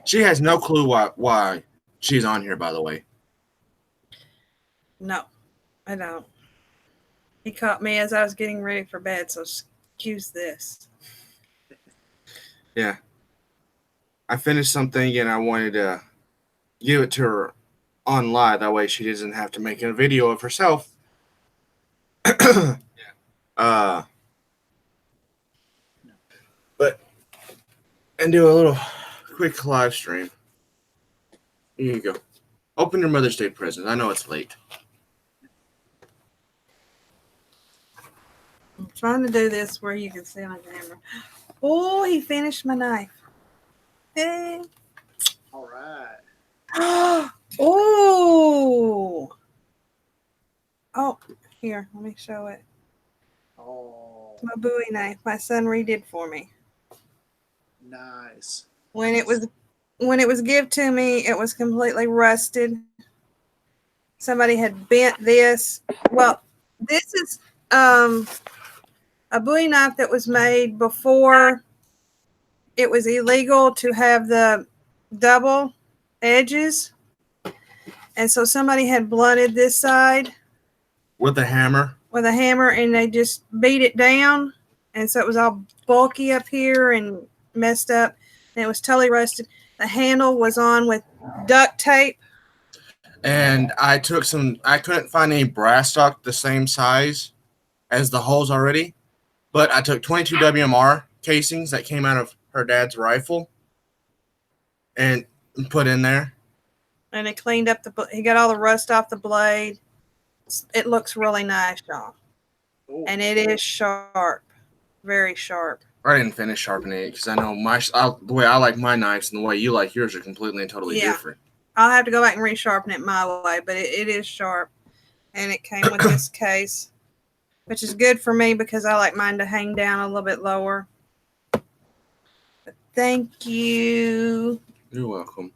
She has no clue why she's on here, by the way. No, I don't. He caught me as I was getting ready for bed, so excuse this. Yeah. I finished something and I wanted to give it to her on live. That way she doesn't have to make a video of herself. uh, but and do a little quick live stream. Here you go. Open your Mother's Day present. I know it's late. I'm trying to do this where you can see on camera. Oh, he finished my knife. Hey. All right. Oh. Oh, here, let me show it. Oh, It's my Bowie knife. My son redid for me. nice. When it was given to me, it was completely rusted. Somebody had bent this. Well, this is a Bowie knife that was made before it was illegal to have the double edges. And so somebody had blunted this side With a hammer. And they just beat it down. And so it was all bulky up here and messed up. And it was totally rusted. The handle was on with duct tape. And I couldn't find any brass stock the same size as the holes already. But I took 22 WMR casings that came out of her dad's rifle and put in there. And it cleaned up he got all the rust off the blade. It looks really nice, y'all. Ooh. And it is sharp. Very sharp. I didn't finish sharpening it because I know the way I like my knives and the way you like yours are completely and totally different. I'll have to go back and resharpen it my way, but it is sharp. And it came with this case, which is good for me because I like mine to hang down a little bit lower. But thank you. You're welcome.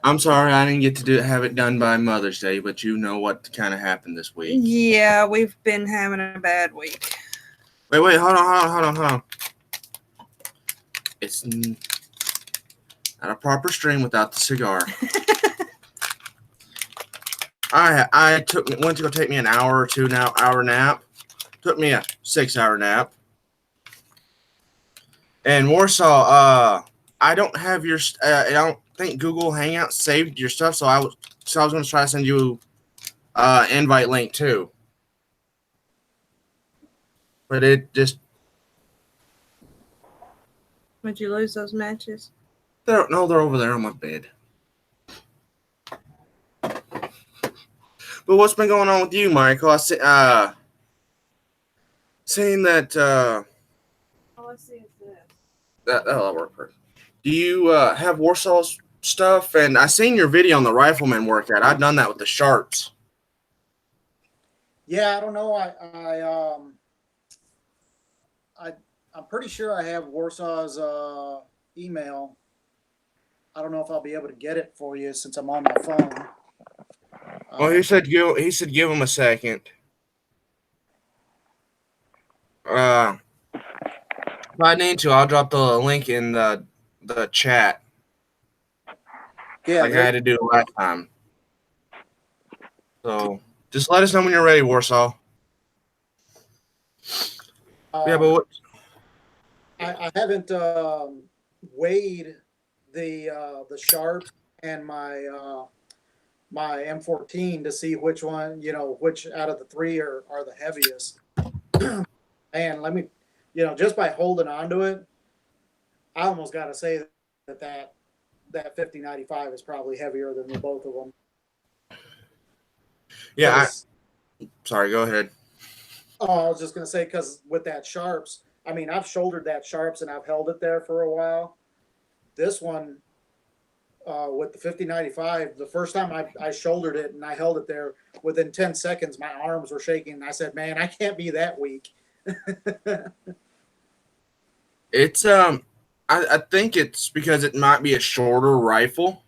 I'm sorry I didn't get to have it done by Mother's Day, but you know what kind of happened this week. Yeah, we've been having a bad week. Wait, hold on. It's not a proper stream without the cigar. I went to go take me an hour or 2 hour nap. Took me a 6-hour nap. And Warsaw, I don't have your I don't think Google Hangouts saved your stuff, so I was going to try to send you invite link too. But it just Would you lose those matches? they're over there on my bed. But what's been going on with you, Michael? I see saying that All I see is this. that'll work perfect. Do you have Warsaw's stuff? And I seen your video on the rifleman workout. I've done that with the sharps. Yeah, I don't know. I'm pretty sure I have Warsaw's email. I don't know if I'll be able to get it for you since I'm on my phone. Well, he said give him a second. If I need to, I'll drop the link in the chat. Yeah, like I had to do last time. So just let us know when you're ready, Warsaw. Yeah, but what? I haven't weighed the sharp and my my M14 to see which one, which out of the three are the heaviest. And let me, just by holding on to it, I almost got to say that 5095 is probably heavier than the both of them. Yeah. Sorry, go ahead. Oh, I was just going to say, because with that sharps, I mean, I've shouldered that sharps and I've held it there for a while. This one, with the 5095, the first time I shouldered it and I held it there, within 10 seconds, my arms were shaking. And I said, man, I can't be that weak. It's, I think it's because it might be a shorter rifle.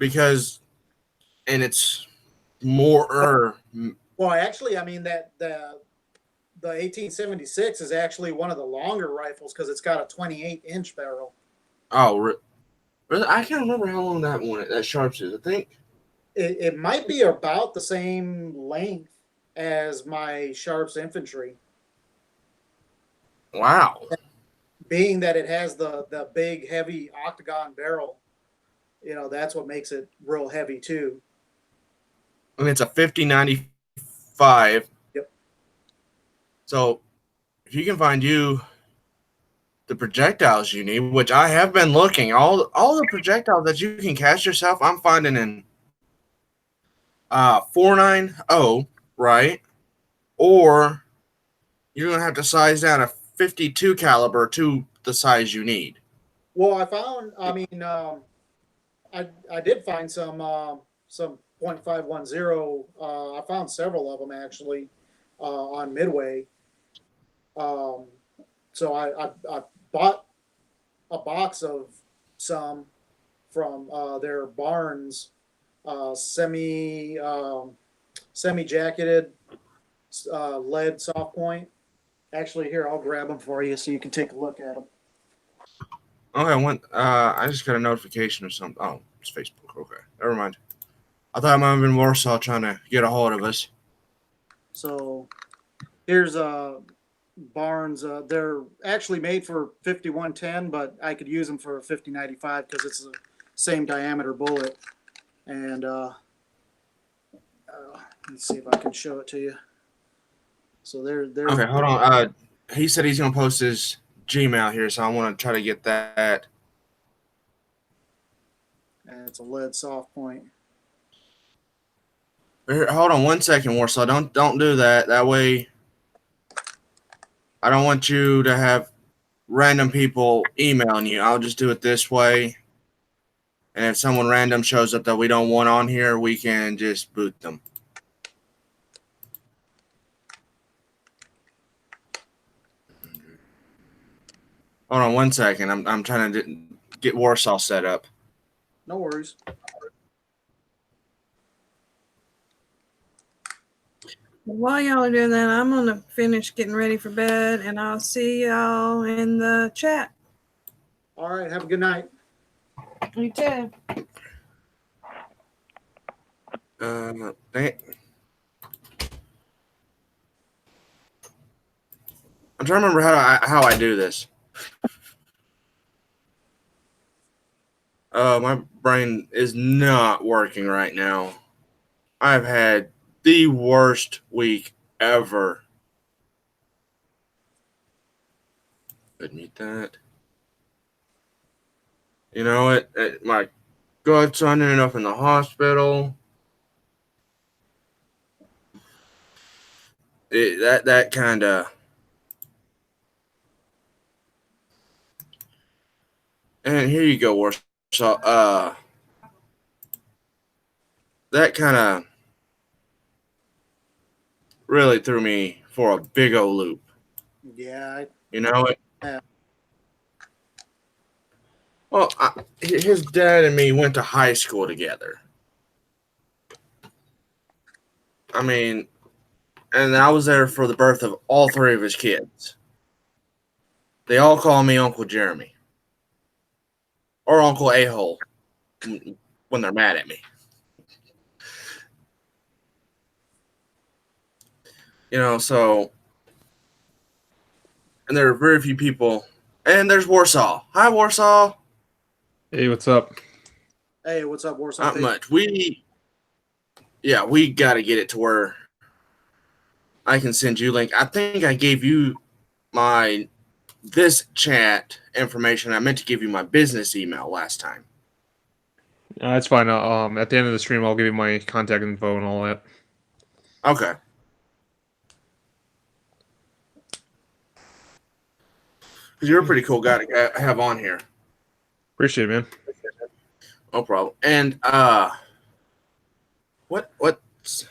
And it's more. Well, actually, I mean, that the 1876 is actually one of the longer rifles because it's got a 28-inch barrel. Oh, really? I can't remember how long that Sharps is. I think. It might be about the same length as my Sharps Infantry, Wow. being that it has the big heavy octagon barrel. That's what makes it real heavy too. I mean, it's a 5095. Yep. So if you can find you the projectiles you need, which I have been looking, all the projectiles that you can cast yourself, I'm finding in 490, right? Or you're gonna have to size down a 52 caliber to the size you need. Well, I found. I mean, I did find some .510. I found several of them actually on Midway. Um, so I bought a box of some from their Barnes semi jacketed lead soft point. Actually, here I'll grab them for you so you can take a look at them. Okay, I just got a notification or something. Oh, it's Facebook. Okay, never mind. I thought it might have been Warsaw trying to get a hold of us. So here's Barnes. They're actually made for 5110, but I could use them for 5095 because it's the same diameter bullet. And let's see if I can show it to you. So they're Okay, hold on. He said he's gonna post his Gmail here, so I want to try to get that. and it's a lead soft point. Here, hold on 1 second, Warsaw. Don't do that. That way, I don't want you to have random people emailing you. I'll just do it this way. And if someone random shows up that we don't want on here, we can just boot them. Hold on 1 second. I'm trying to get Warsaw set up. No worries. While y'all are doing that, I'm gonna finish getting ready for bed, and I'll see y'all in the chat. All right. Have a good night. You too. Dang it. I'm trying to remember how I do this. My brain is not working right now. I've had the worst week ever. Admit that. You know it my godson ended up in the hospital. That kind of. And here you go, Warsaw. That kind of really threw me for a big old loop. Yeah. You know it. Yeah. Well, his dad and me went to high school together. I mean, and I was there for the birth of all three of his kids. They all call me Uncle Jeremy or Uncle A-hole when they're mad at me. So, and there are very few people. And there's Warsaw. Hi, Warsaw. Hey, what's up? Hey, what's up, Warsaw? Not much. We got to get it to where I can send you a link. I think I gave you this chat information. I meant to give you my business email last time. That's fine. At the end of the stream, I'll give you my contact info and all that. Okay. Because you're a pretty cool guy to have on here. Appreciate it, man. No problem. And what's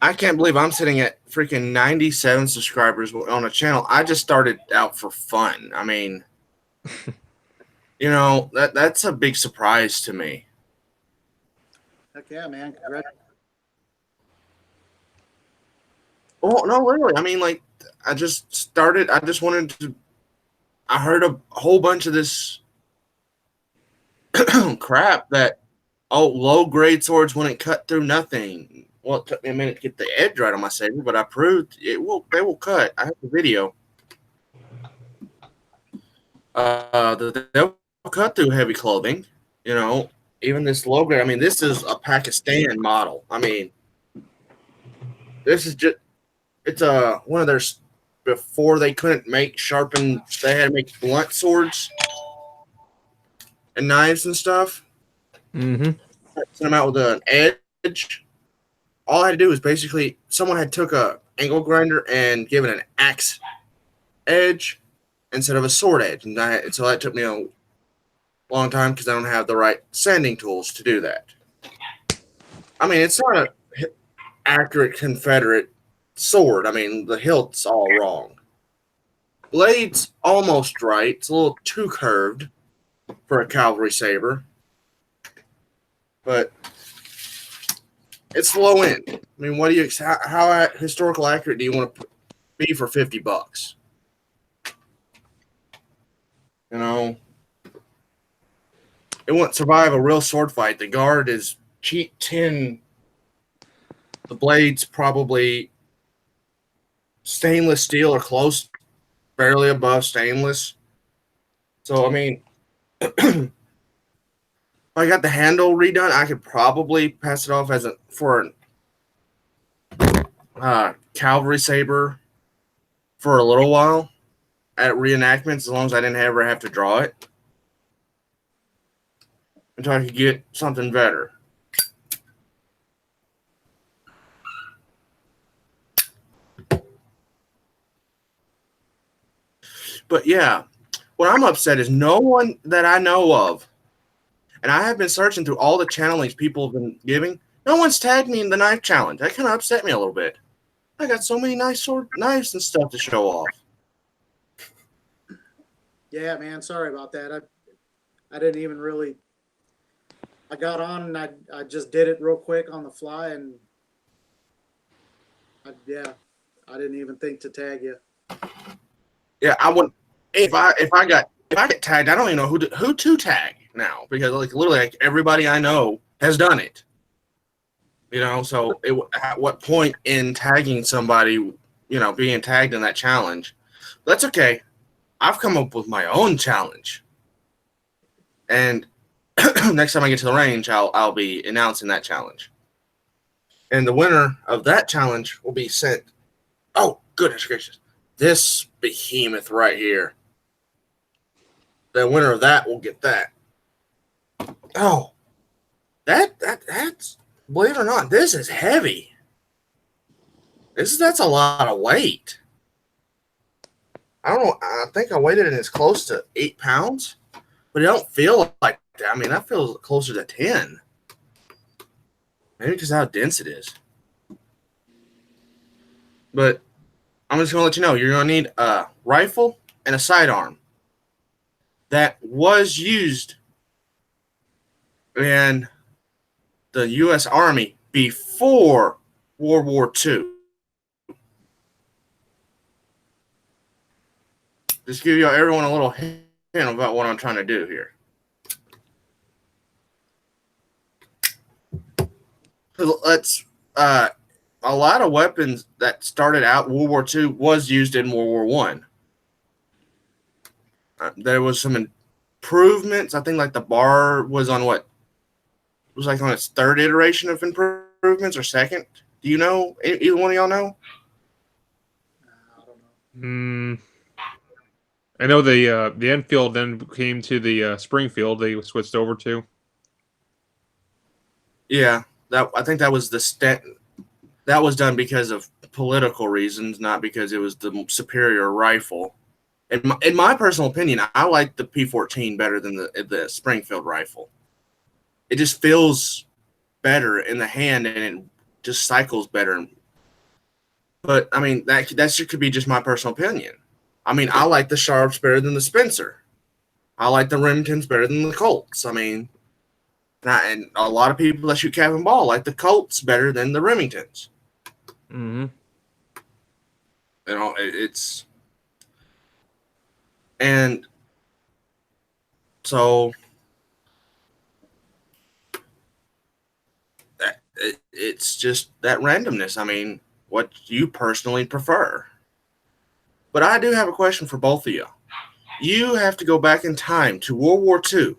I can't believe I'm sitting at freaking 97 subscribers on a channel. I just started out for fun. I mean, that's a big surprise to me. Heck yeah, man. Congrats. Well, no, literally. I mean, like, I just started. I just wanted to I heard a whole bunch of this crap that low grade swords wouldn't cut through nothing. Well, it took me a minute to get the edge right on my saber, but I proved it will. They will cut. I have the video. They'll cut through heavy clothing. You know, even this low grade. I mean, this is a Pakistan model. I mean, this is just. It's one of their before they couldn't make sharpened. They had to make blunt swords and knives and stuff. Mm-hmm. Sent them out with an edge. All I had to do was basically someone had took a angle grinder and given an axe edge instead of a sword edge, and so that took me a long time because I don't have the right sanding tools to do that. I mean, it's not an accurate Confederate sword. I mean, the hilt's all wrong. Blade's almost right. It's a little too curved for a cavalry saber, but it's low end. I mean, what do you? How historical accurate do you want to be for $50? You know, it won't survive a real sword fight. The guard is cheap tin. The blade's probably stainless steel or close, barely above stainless. So I mean, if I got the handle redone, I could probably pass it off as for a cavalry saber for a little while at reenactments, as long as I didn't ever have to draw it until I could get something better. But yeah, what I'm upset is no one that I know of, and I have been searching through all the channelings people have been giving, no one's tagged me in the knife challenge. That kind of upset me a little bit. I got so many nice sword knives and stuff to show off. Yeah, man, sorry about that. I didn't even really. I got on and I just did it real quick on the fly, and I didn't even think to tag you. Yeah, I would if I get tagged, I don't even know who to tag now, because literally everybody I know has done it. You know, so at what point in tagging somebody, being tagged in that challenge? That's okay. I've come up with my own challenge, and next time I get to the range, I'll be announcing that challenge, and the winner of that challenge will be sent. Oh, goodness gracious! This behemoth right here. The winner of that will get that. Oh, that's, believe it or not, this is heavy. That's a lot of weight. I don't know. I think I weighted it as close to 8 pounds, but it don't feel like that. I mean, that feels closer to 10. Maybe because of how dense it is. But I'm just going to let you know, you're going to need a rifle and a sidearm that was used in the U.S. Army before World War II. Just give everyone a little hint about what I'm trying to do here. Let's a lot of weapons that started out World War II was used in World War One. There was some improvements. I think like the bar was on what? It was like on its third iteration of improvements or second. Do you know? Either one of y'all know? I don't know. I know the Enfield then came to the Springfield. They switched over to. Yeah, I think that was that was done because of political reasons, not because it was the superior rifle. In my personal opinion, I like the P14 better than the Springfield rifle. It just feels better in the hand, and it just cycles better. But I mean, that could be just my personal opinion. I mean, I like the Sharps better than the Spencer. I like the Remingtons better than the Colts. I mean, and a lot of people that shoot cap and ball like the Colts better than the Remingtons. Mm-hmm. You know, it's And so it's just that randomness. I mean, what you personally prefer. But I do have a question for both of you. You have to go back in time to World War II.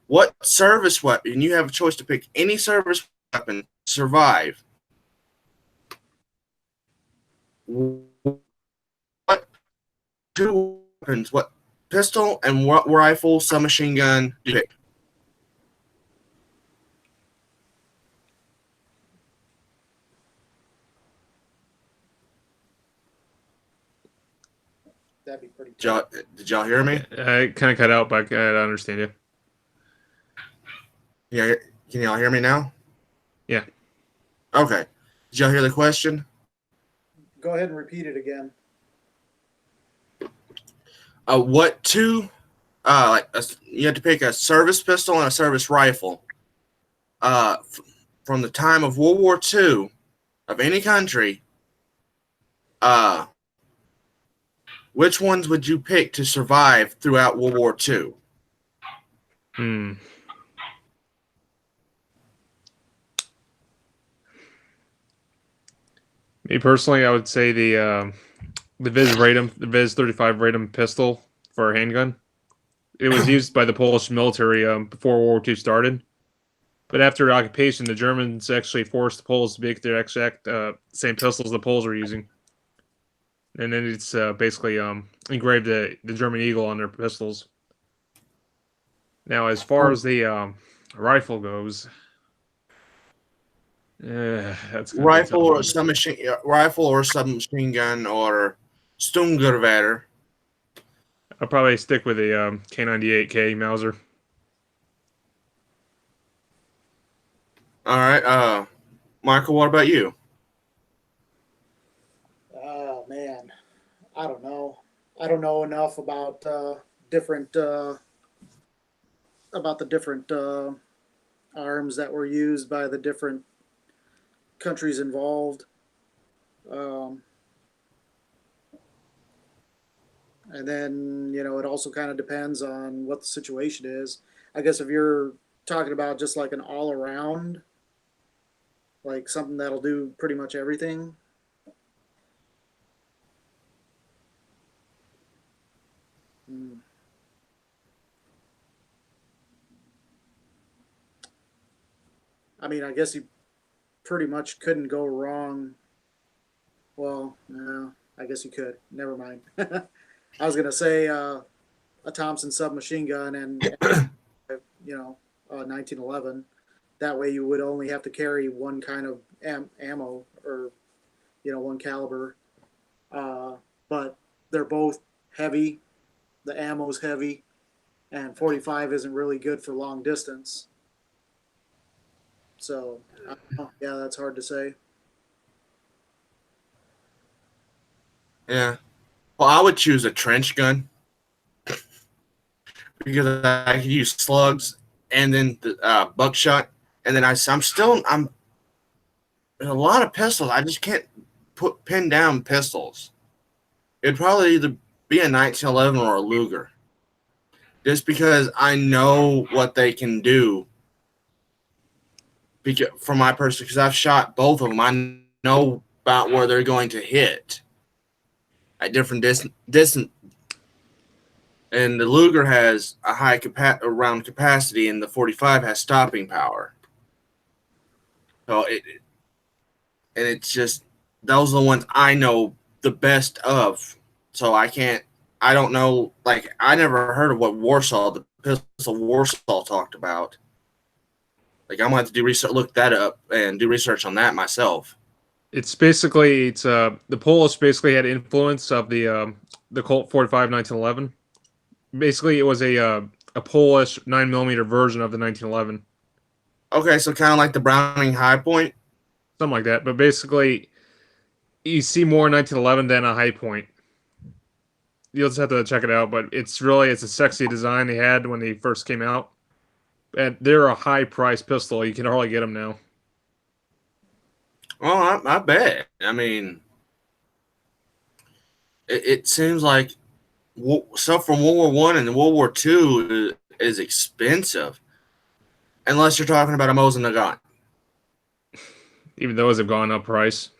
What service weapon? You have a choice to pick any service weapon to survive. What two weapons? What pistol and what rifle, submachine gun do you pick? That'd be pretty Did y'all, tough. did y'all hear me? I kind of cut out, but I understand you. Yeah, can y'all hear me now? Yeah. Okay. Did y'all hear the question? Go ahead and repeat it again. What two? You have to pick a service pistol and a service rifle. From the time of World War II, of any country. Which ones would you pick to survive throughout World War II? Me personally, I would say the Viz 35 Radom pistol for a handgun. It was used by the Polish military before World War II started. But after occupation, the Germans actually forced the Poles to make their exact same pistols the Poles were using. And then it's basically engraved the German eagle on their pistols. Now, as far as the rifle goes, that's gonna be a tough Rifle or one. submachine gun or Sturmgewehr. I'll probably stick with the K98K Mauser. All right, Michael, what about you? Oh man, I don't know. I don't know enough about different about the different arms that were used by the different countries involved. And then, you know, it also kind of depends on what the situation is. I guess if you're talking about just like an all around, like something that'll do pretty much everything. I mean, I guess you pretty much couldn't go wrong. Well, no, I guess you could. Never mind. I was going to say a Thompson submachine gun and 1911. That way you would only have to carry one kind of ammo or, one caliber. But they're both heavy. The ammo's heavy, and 45 isn't really good for long distance. So, yeah, that's hard to say. Yeah. Well, I would choose a trench gun because I could use slugs and then the buckshot, and then I'm there's a lot of pistols. I just can't pin down pistols. It'd probably either be a 1911 or a Luger, just because I know what they can do. From my perspective, because I've shot both of them, I know about where they're going to hit at different distance. And the Luger has a high round capacity, and the 45 has stopping power. So it's just those are the ones I know the best of. So I don't know. Like, I never heard of what the pistol Warsaw talked about. Like, I'm gonna have to do research, look that up, and do research on that myself. It's basically the Polish basically had influence of the Colt 45 1911. Basically, it was a Polish 9mm version of the 1911. Okay, so kind of like the Browning High Point. Something like that. But basically, you see more 1911 than a High Point. You'll just have to check it out. But it's a sexy design they had when they first came out. And they're a high-priced pistol. You can hardly get them now. Well, I bet. I mean, it seems like stuff from World War One and World War Two is expensive, unless you're talking about a Mosin Nagant. Even those have gone up price.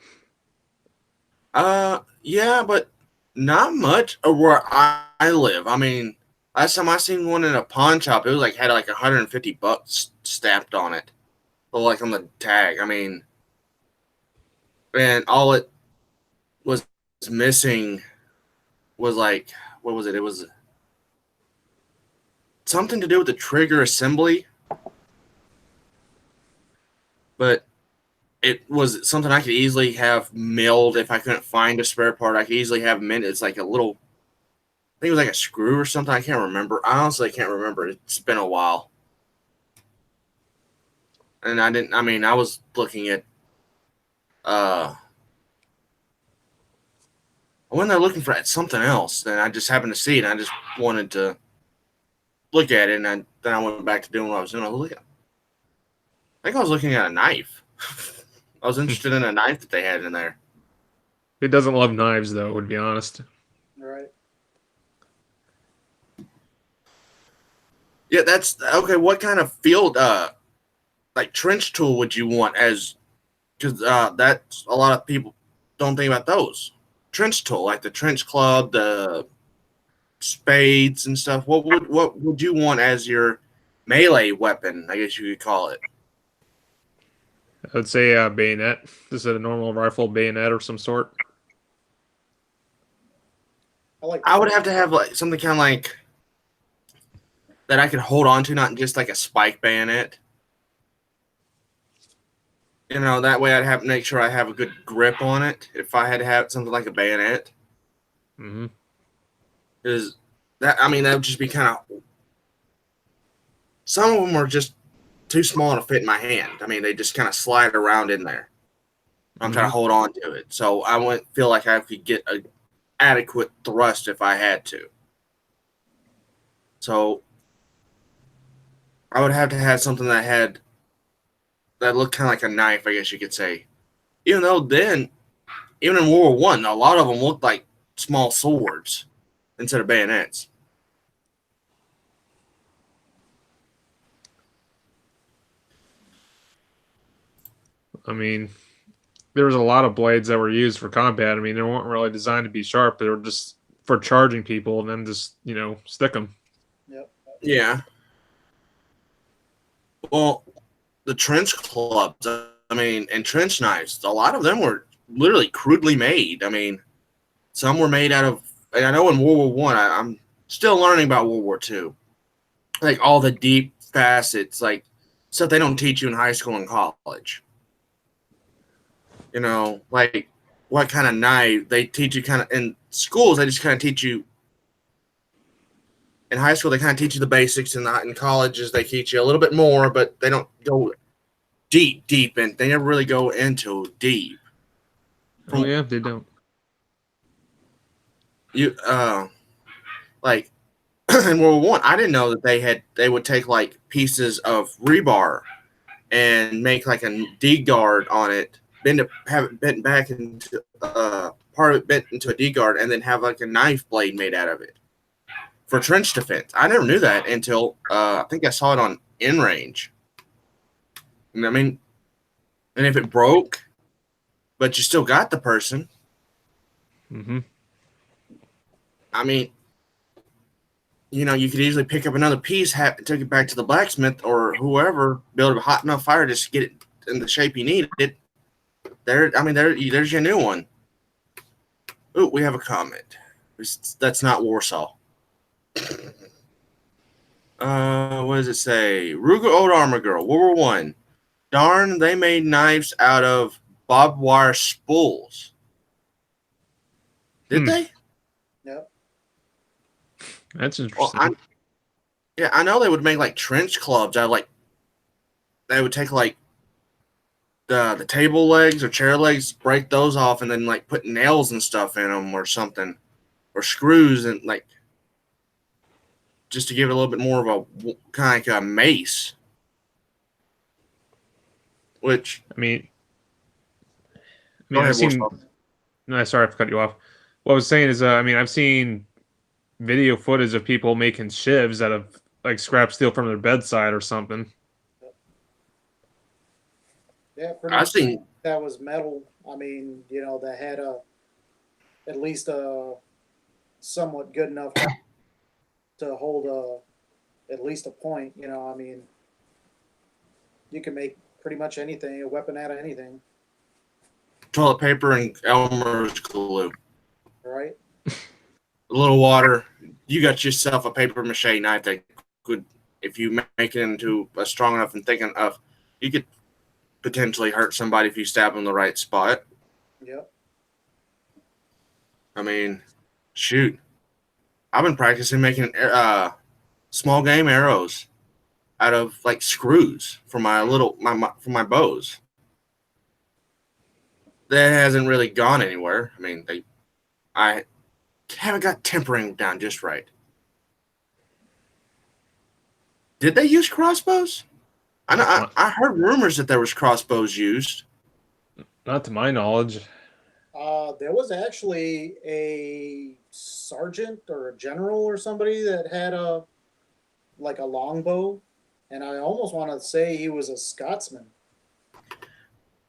Yeah, but not much of where I live. I mean, last time I seen one in a pawn shop, it was like had like $150 stamped on it, or like on the tag. I mean, and all it was missing was like, what was it? It was something to do with the trigger assembly, but it was something I could easily have milled if I couldn't find a spare part. I could easily have mint. It's like a little, I think it was like a screw or something. I can't remember. I honestly can't remember. It's been a while. And I was looking at, I went there looking for something else. Then I just happened to see it. And I just wanted to look at it. And then I went back to doing what I was doing. I think I was looking at a knife. I was interested in a knife that they had in there. Who doesn't love knives, though, to be honest? Right. Yeah, that's okay. What kind of field, like trench tool would you want because that's a lot of people don't think about those. Trench tool, like the trench club, the spades and stuff. What would you want as your melee weapon? I guess you could call it. I would say bayonet. Just a normal rifle bayonet or some sort. I would have to have like something kind of like that I could hold on to, not just like a spike bayonet. You know, that way I'd have to make sure I have a good grip on it if I had to have something like a bayonet. Mm-hmm. Because that would just be kind of. Some of them are just too small to fit in my hand. I mean, they just kind of slide around in there. I'm trying to hold on to it. So I wouldn't feel like I could get an adequate thrust if I had to. So I would have to have something that looked kind of like a knife, I guess you could say. Even though then, even in World War One, a lot of them looked like small swords instead of bayonets. I mean, there was a lot of blades that were used for combat. I mean, they weren't really designed to be sharp. They were just for charging people and then just, stick them. Yep. Yeah. Well, the trench clubs, and trench knives, a lot of them were literally crudely made. I mean, some were made out of, and I know in World War One, I'm still learning about World War Two, like all the deep facets, like stuff they don't teach you in high school and college. You know, like what kind of knife they teach you kind of in schools. They just kind of teach you. In high school, they kind of teach you the basics, and in colleges, they teach you a little bit more, but they don't go deep, and they never really go into deep. Oh yeah, they don't. You like in World War One, I didn't know that they would take like pieces of rebar and make like a D guard on it, have it bent back into part of it bent into a D guard, and then have like a knife blade made out of it for trench defense. I never knew that until I think I saw it on In Range. And and if it broke, but you still got the person. Mm-hmm. I mean, you could easily pick up another piece, take it back to the blacksmith or whoever, build a hot enough fire just to get it in the shape you need it. There's your new one. Oh, we have a comment. That's not Warsaw. What does it say? Ruger Old Armor Girl, World War One. Darn, they made knives out of barbed wire spools. Did they? Yep. That's interesting. Well, I know they would make like trench clubs. They would take like the table legs or chair legs, break those off, and then like put nails and stuff in them or something, or screws and like just to give it a little bit more of a kind of like a mace. Which I've seen. No, sorry, I cut you off. What I was saying is, I've seen video footage of people making shivs out of like scrap steel from their bedside or something. Yeah, pretty I've much seen that was metal. I mean, that had at least a somewhat good enough to hold at least a point. I mean, you can make pretty much anything, a weapon out of anything, toilet paper and Elmer's glue. right? A little water. You got yourself a paper mache knife that could, if you make it into a strong enough and thick enough, you could potentially hurt somebody if you stab them in the right spot. Yep. I mean, shoot. I've been practicing making small game arrows out of like screws for for my bows. That hasn't really gone anywhere. I mean, I haven't got tempering down just right. Did they use crossbows? I heard rumors that there was crossbows used. Not to my knowledge. There was actually a sergeant or a general or somebody that had a longbow, and I almost want to say he was a Scotsman.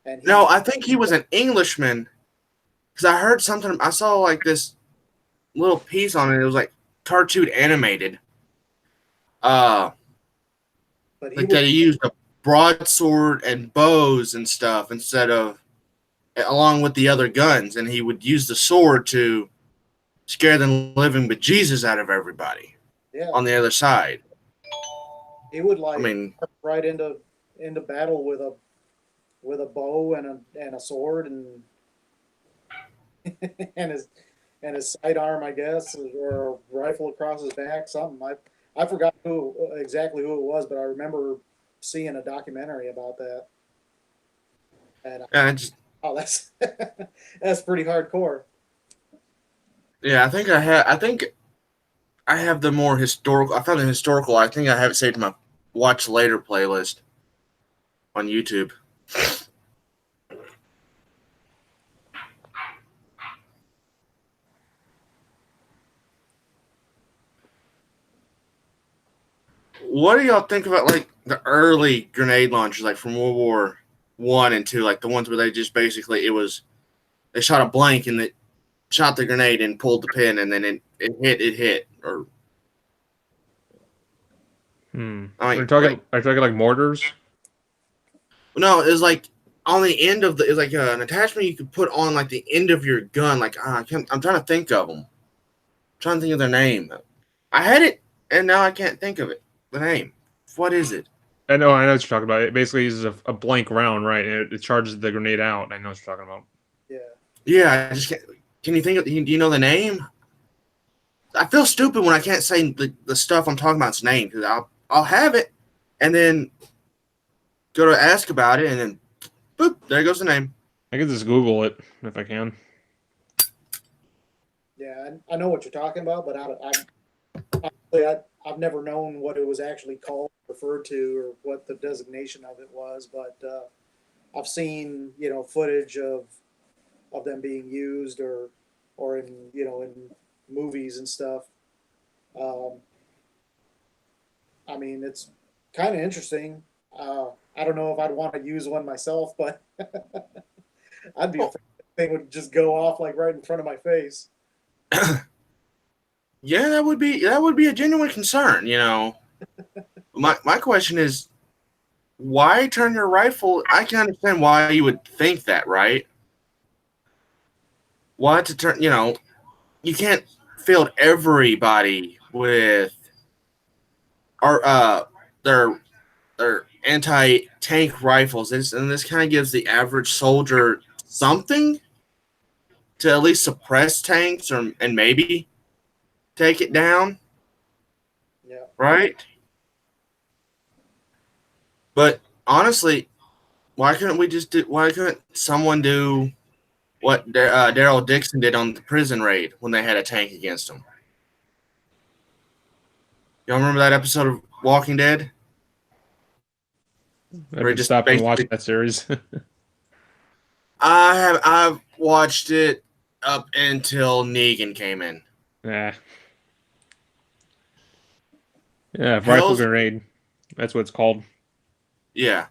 And No, I think he was an Englishman because I heard something. I saw like this little piece on it. It was like cartoon animated. but he Like was, they used a broadsword and bows and stuff instead of along with the other guns, and he would use the sword to scare the living bejesus out of everybody yeah, on the other side. he would I mean, right into battle with a bow and a sword and and his sidearm, I guess, or a rifle across his back, something. I forgot exactly who it was, but I remember seeing a documentary about that. And that's that's pretty hardcore. yeah, I think I have the more historical. I found the historical. I think I have it saved in my watch later playlist on YouTube. What do y'all think about like the early grenade launchers, like from World War One and Two, like the ones where they just basically they shot a blank and it shot the grenade and pulled the pin and then it hit or I mean, Are you talking like mortars? no, it was like on the end of it's like an attachment you could put on like the end of your gun. Like I'm trying to think of them. I'm trying to think of their name. I had it and now I can't think of it. The name. What is it? I know what you're talking about. It basically uses a blank round, right? And it charges the grenade out. I know what you're talking about. Yeah. Yeah, I just can't. Can you think of? Do you know the name? I feel stupid when I can't say the stuff I'm talking about's name because I'll have it and then go to ask about it and then boop, there goes the name. I can just Google it if I can. Yeah, I know what you're talking about, but I've never known what it was actually called, referred to, or what the designation of it was. But I've seen footage of them being used or in in movies and stuff. I mean, it's kind of interesting. I don't know if I'd want to use one myself, but I'd be afraid the thing would just go off like right in front of my face. Yeah, that would be a genuine concern. My question is, why turn your rifle? I can understand why you would think that, right? Why to turn? You can't field everybody with their anti-tank rifles, and this kind of gives the average soldier something to at least suppress tanks and maybe take it down. Yeah. Right? But honestly, why couldn't someone do what Daryl Dixon did on the prison raid when they had a tank against him? Y'all remember that episode of Walking Dead? I've been stopping watching that series. I've watched it up until Negan came in. Nah. Yeah, rifle Hell's grenade. That's what it's called. yeah.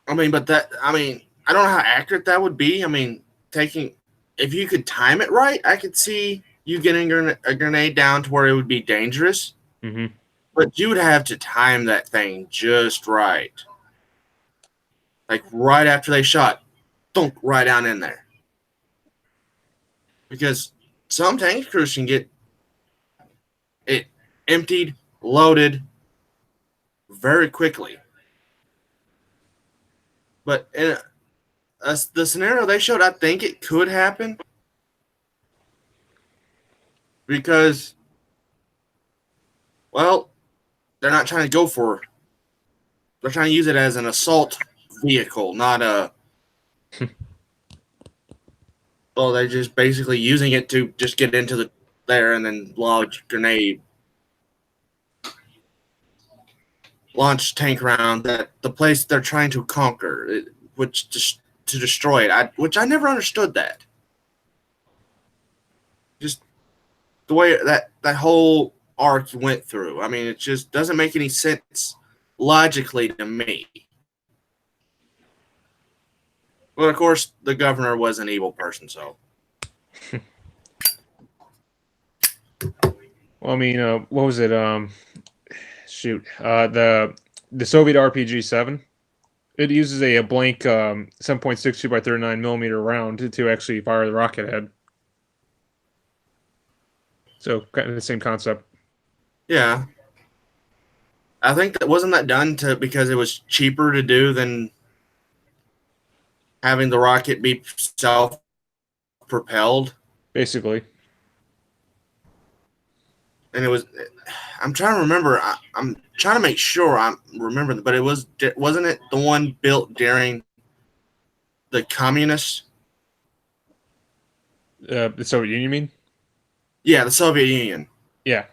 I mean, but I don't know how accurate that would be. I mean, taking if you could time it right, I could see you getting a grenade down to where it would be dangerous. Hmm. But you would have to time that thing just right, like right after they shot, thunk right down in there. Because some tank crews can get it emptied, loaded very quickly. But in the scenario they showed, I think it could happen because, well, they're not trying to go for. They're trying to use it as an assault vehicle, not a. Well, they're just basically using it to just get into the there and then launch tank round that the place they're trying to conquer, which just to destroy it. Which I never understood that. Just the way that whole arc went through. I mean, it just doesn't make any sense logically to me. Well, of course, the governor was an evil person, so. Well, I mean, what was it? The Soviet RPG-7. It uses a blank 7.62 by 39 millimeter round to actually fire the rocket head. So kind of the same concept. Yeah. I think that wasn't that done because it was cheaper to do than having the rocket be self-propelled. Basically. And it was. I'm trying to remember. I'm trying to make sure I remember, but wasn't it the one built during the communists? The Soviet Union, you mean? Yeah, the Soviet Union. Yeah.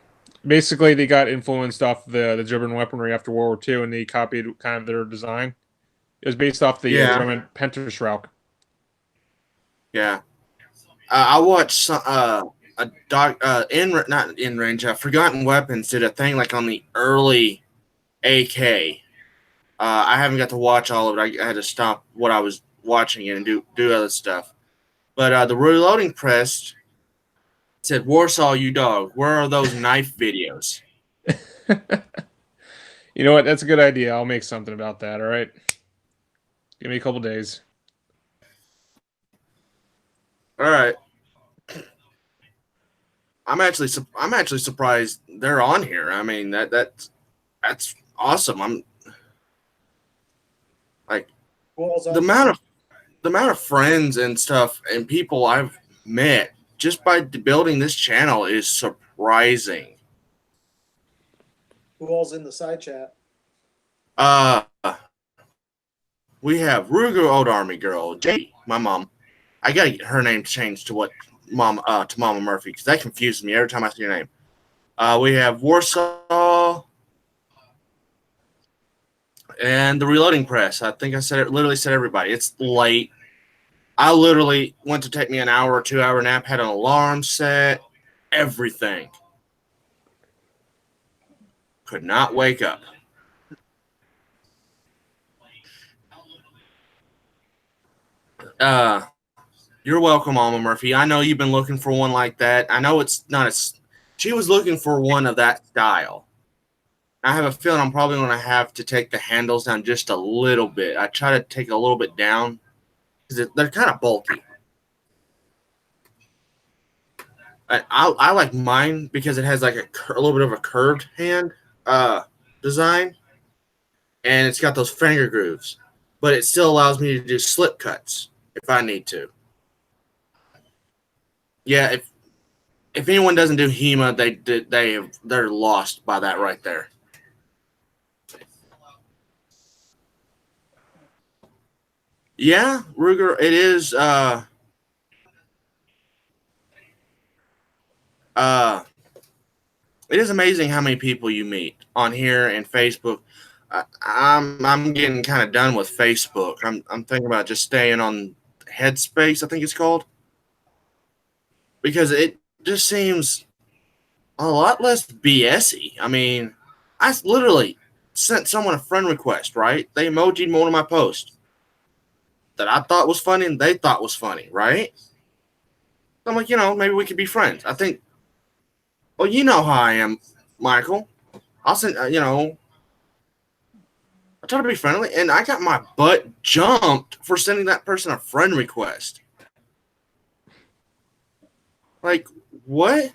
Basically, they got influenced off the German weaponry after World War II, and they copied kind of their design. It was based off the German Panzerschrauch. Yeah. I watched some, a doc not in range. Forgotten Weapons did a thing like on the early AK. I haven't got to watch all of it. I had to stop what I was watching and do other stuff. But the reloading press said, "Warsaw, you dog. Where are those knife videos?" You know what? That's a good idea. I'll make something about that. All right. Give me a couple days. All right. I'm actually surprised they're on here. I mean that's awesome. I'm like the amount of friends and stuff and people I've met just by building this channel is surprising. Who all's in the side chat? We have Ruger Old Army Girl, Jay, my mom. I gotta get her name changed to Mama Murphy because that confuses me every time I see your name. We have Warsaw and the Reloading Press. I think I literally said everybody. It's late. I literally went to take me an hour or 2 hour nap, had an alarm set, everything. Could not wake up. You're welcome, Mama Murphy. I know you've been looking for one like that. I know it's not she was looking for one of that style. I have a feeling I'm probably going to have to take the handles down just a little bit. I try to take a little bit down because they're kind of bulky. I like mine because it has like a little bit of a curved hand design, and it's got those finger grooves, but it still allows me to do slip cuts if I need to. Yeah, if anyone doesn't do HEMA, they're lost by that right there. Yeah, Ruger, it is. It is amazing how many people you meet on here and Facebook. I'm getting kind of done with Facebook. I'm thinking about just staying on Headspace, I think it's called, because it just seems a lot less BSy. I mean, literally sent someone a friend request, right? They emojied one of my posts that I thought was funny and they thought was funny, right? I'm like, maybe we could be friends. I think, well, you know how I am, Michael. I'll send, I try to be friendly, and I got my butt jumped for sending that person a friend request. Like, what?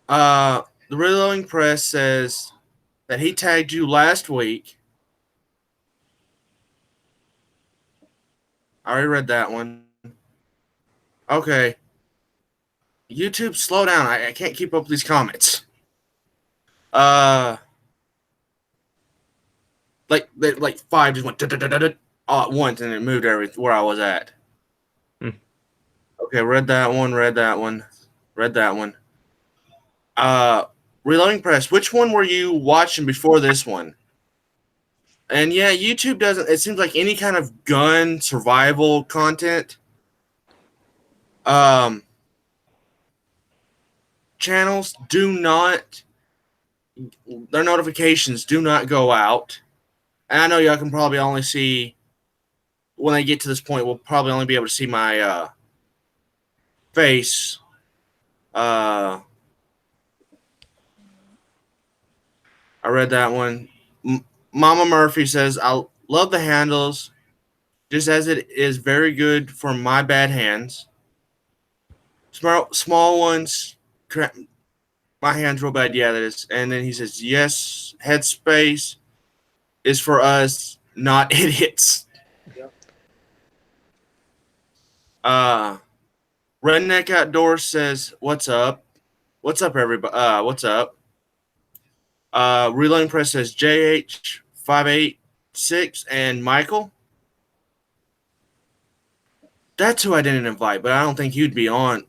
The Reloading Press says that he tagged you last week. I already read that one. Okay. YouTube, slow down. I can't keep up with these comments. Like five just went all at once, and it moved where I was at. Okay, read that one. Reloading Press. Which one were you watching before this one? And yeah, YouTube doesn't. It seems like any kind of gun survival content, channels do not. Their notifications do not go out. And I know y'all can probably only see when I get to this point. We'll probably only be able to see my face. I read that one. Mama Murphy says, I love the handles, just as it is very good for my bad hands. Small ones, my hands real bad. Yeah, that is. And then he says, yes, headspace is for us, not idiots. Yep. Redneck Outdoors says, what's up? What's up, everybody? What's up? Reloading Press says JH586 and Michael. That's who I didn't invite, but I don't think he'd be on.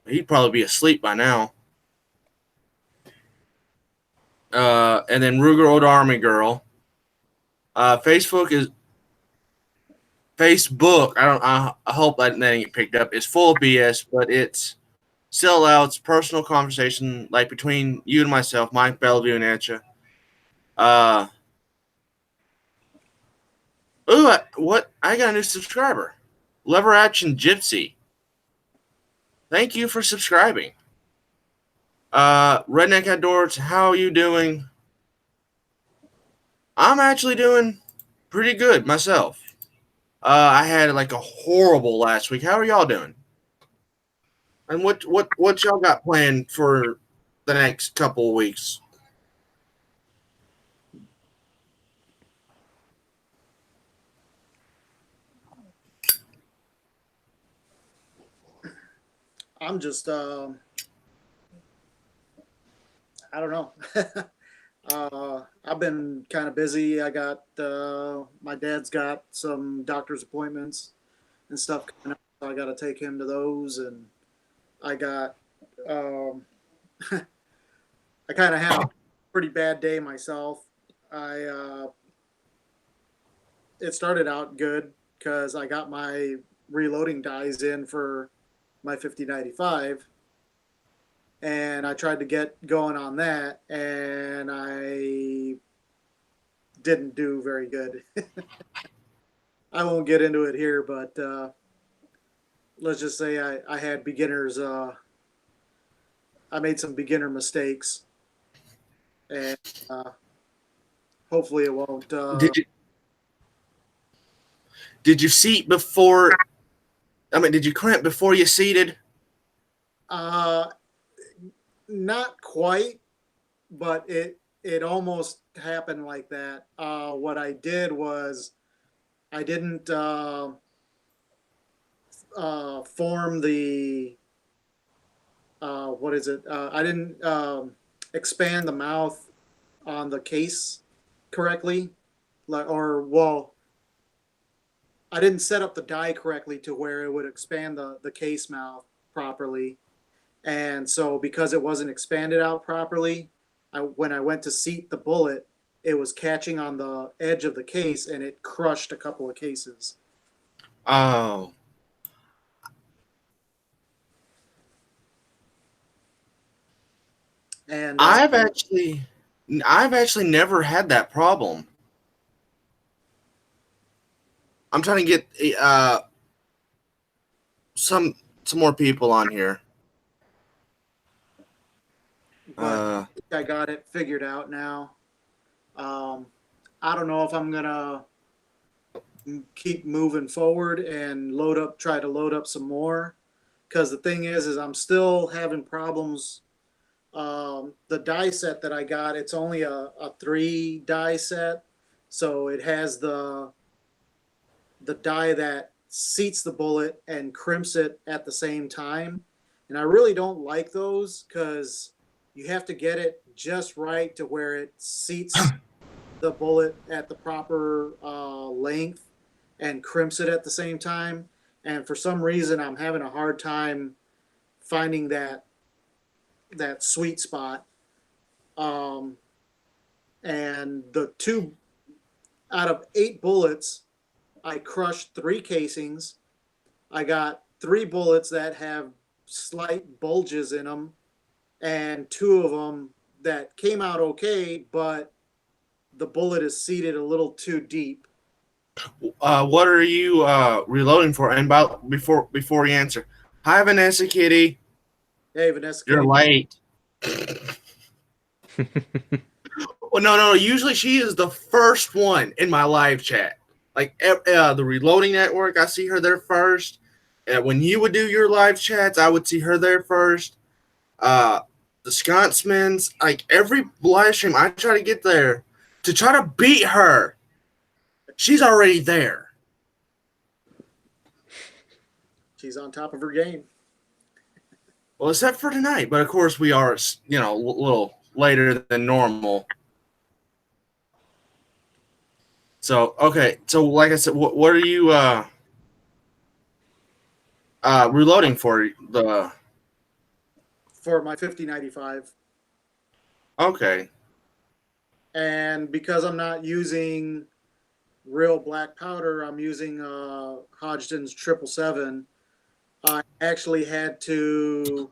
He'd probably be asleep by now. And then Ruger Old Army Girl. Facebook. I hope that didn't get picked up. It's full of BS, but it's sellouts, personal conversation like between you and myself, Mike Bellevue and Ancha. I got a new subscriber. Lever Action Gypsy. Thank you for subscribing. Redneck Outdoors, how are you doing? I'm actually doing pretty good myself. I had like a horrible last week. How are y'all doing? And what y'all got planned for the next couple of weeks? I'm just, I don't know. I've been kind of busy. I got, my dad's got some doctor's appointments and stuff coming up. So I got to take him to those. And I got, I kind of had a pretty bad day myself. It started out good because I got my reloading dies in for my 5095, and I tried to get going on that, and I didn't do very good. I won't get into it here, but let's just say I had beginners. I made some beginner mistakes, and hopefully it won't. Did you seat before? I mean, did you cramp before you seated? Not quite, but it almost happened like that. What I did was I didn't form the what is it? I didn't expand the mouth on the case correctly, I didn't set up the die correctly to where it would expand the case mouth properly. And so because it wasn't expanded out properly, when I went to seat the bullet, it was catching on the edge of the case and it crushed a couple of cases. Oh. And I've actually never had that problem. I'm trying to get some more people on here. but I got it figured out now. I don't know if I'm gonna keep moving forward and try to load up some more, because the thing is I'm still having problems. The die set that I got, it's only a 3 die set, so it has the die that seats the bullet and crimps it at the same time, and I really don't like those because you have to get it just right to where it seats the bullet at the proper length and crimps it at the same time. And for some reason, I'm having a hard time finding that sweet spot. And the 2 out of 8 bullets, I crushed 3 casings. I got 3 bullets that have slight bulges in them, and 2 of them that came out okay, but the bullet is seated a little too deep. What are you reloading for? And before you answer, hi Vanessa Kitty, Hey, Vanessa. you're late. Well, no. Usually she is the first one in my live chat. Like the Reloading Network, I see her there first. When you would do your live chats, I would see her there first. The Scotsman's, like every live stream, I try to get there to try to beat her. She's already there. She's on top of her game. Well, except for tonight, but of course we are, a little later than normal. So okay, so like I said, what are you reloading for My 5095? Okay. And because I'm not using real black powder, I'm using Hodgdon's 777. I actually had to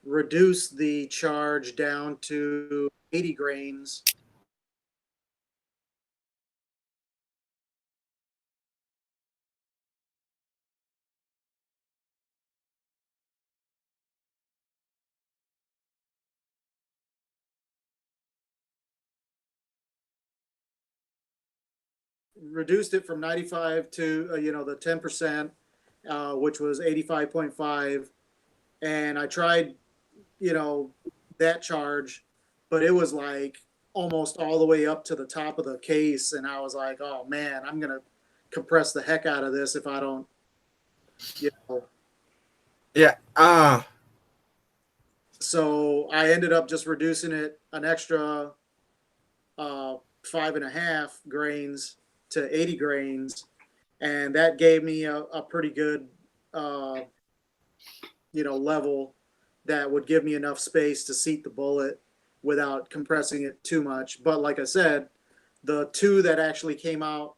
reduce the charge down to 80 grains. Reduced it from 95 to the 10%, which was 85.5, and I tried that charge, but it was like almost all the way up to the top of the case, and I was like, oh man, I'm gonna compress the heck out of this if I don't. Yeah. So I ended up just reducing it an extra 5.5 grains to 80 grains, and that gave me a pretty good level that would give me enough space to seat the bullet without compressing it too much. But like I said, the 2 that actually came out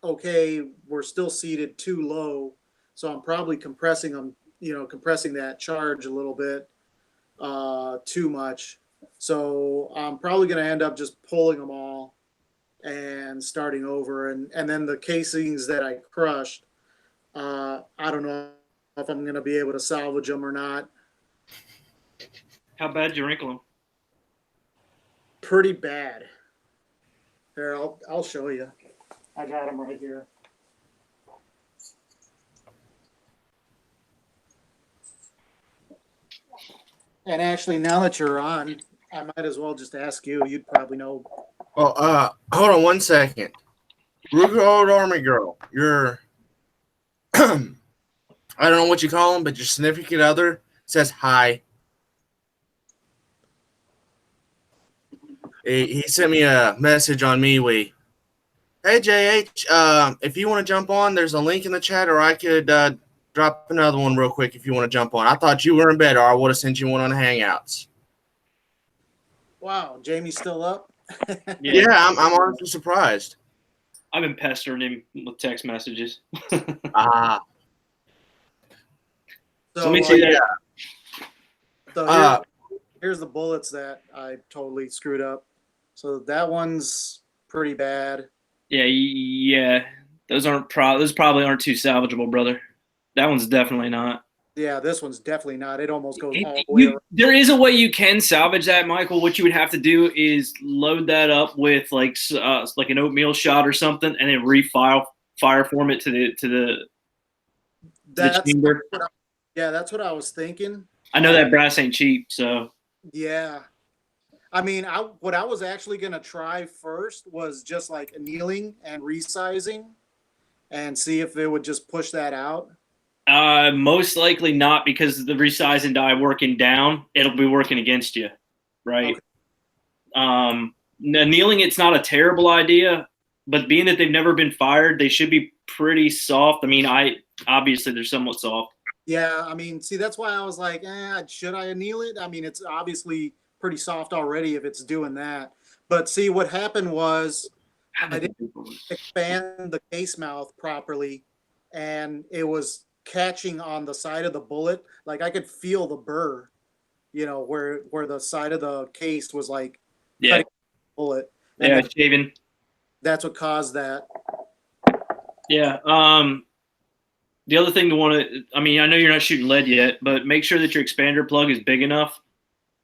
okay were still seated too low, so I'm probably compressing that charge a little bit too much. So I'm probably going to end up just pulling them all and starting over. And then the casings that I crushed, I don't know if I'm going to be able to salvage them or not. How bad did you wrinkle them? Pretty bad. Here, I'll show you. I got them right here. And actually, now that you're on, I might as well just ask you. You'd probably know. Well, hold on one second. Ruby Old Army Girl, you're I don't know what you call him, but your significant other says hi. He sent me a message on MeWe. Hey JH, if you want to jump on, there's a link in the chat, or I could drop another one real quick if you want to jump on. I thought you were in bed, or I would have sent you one on the Hangouts. Wow, Jamie's still up? Yeah, I'm honestly surprised. I've been pestering him with text messages. Ah. So let me see that. So here's the bullets that I totally screwed up. So that one's pretty bad. Yeah. Those probably aren't too salvageable, brother. That one's definitely not. Yeah, this one's definitely not. It almost goes all the way around. There is a way you can salvage that, Michael. What you would have to do is load that up with like an oatmeal shot or something, and then fire form it to the chamber. That's what I was thinking. I know that brass ain't cheap, so Yeah. I mean, what I was actually going to try first was just like annealing and resizing and see if it would just push that out. most likely not, because the resize and die working down, it'll be working against you, right? Okay. Annealing it's not a terrible idea, but being that they've never been fired, they should be pretty soft. I mean, obviously they're somewhat soft. Yeah, I mean, see, that's why I was like, should I anneal it? I mean, it's obviously pretty soft already if it's doing that. But see, what happened was I didn't expand the case mouth properly, and it was catching on the side of the bullet. Like I could feel the burr, where the side of the case was like cutting the bullet. And shaving. That's what caused that. Yeah. The other thing I know you're not shooting lead yet, but make sure that your expander plug is big enough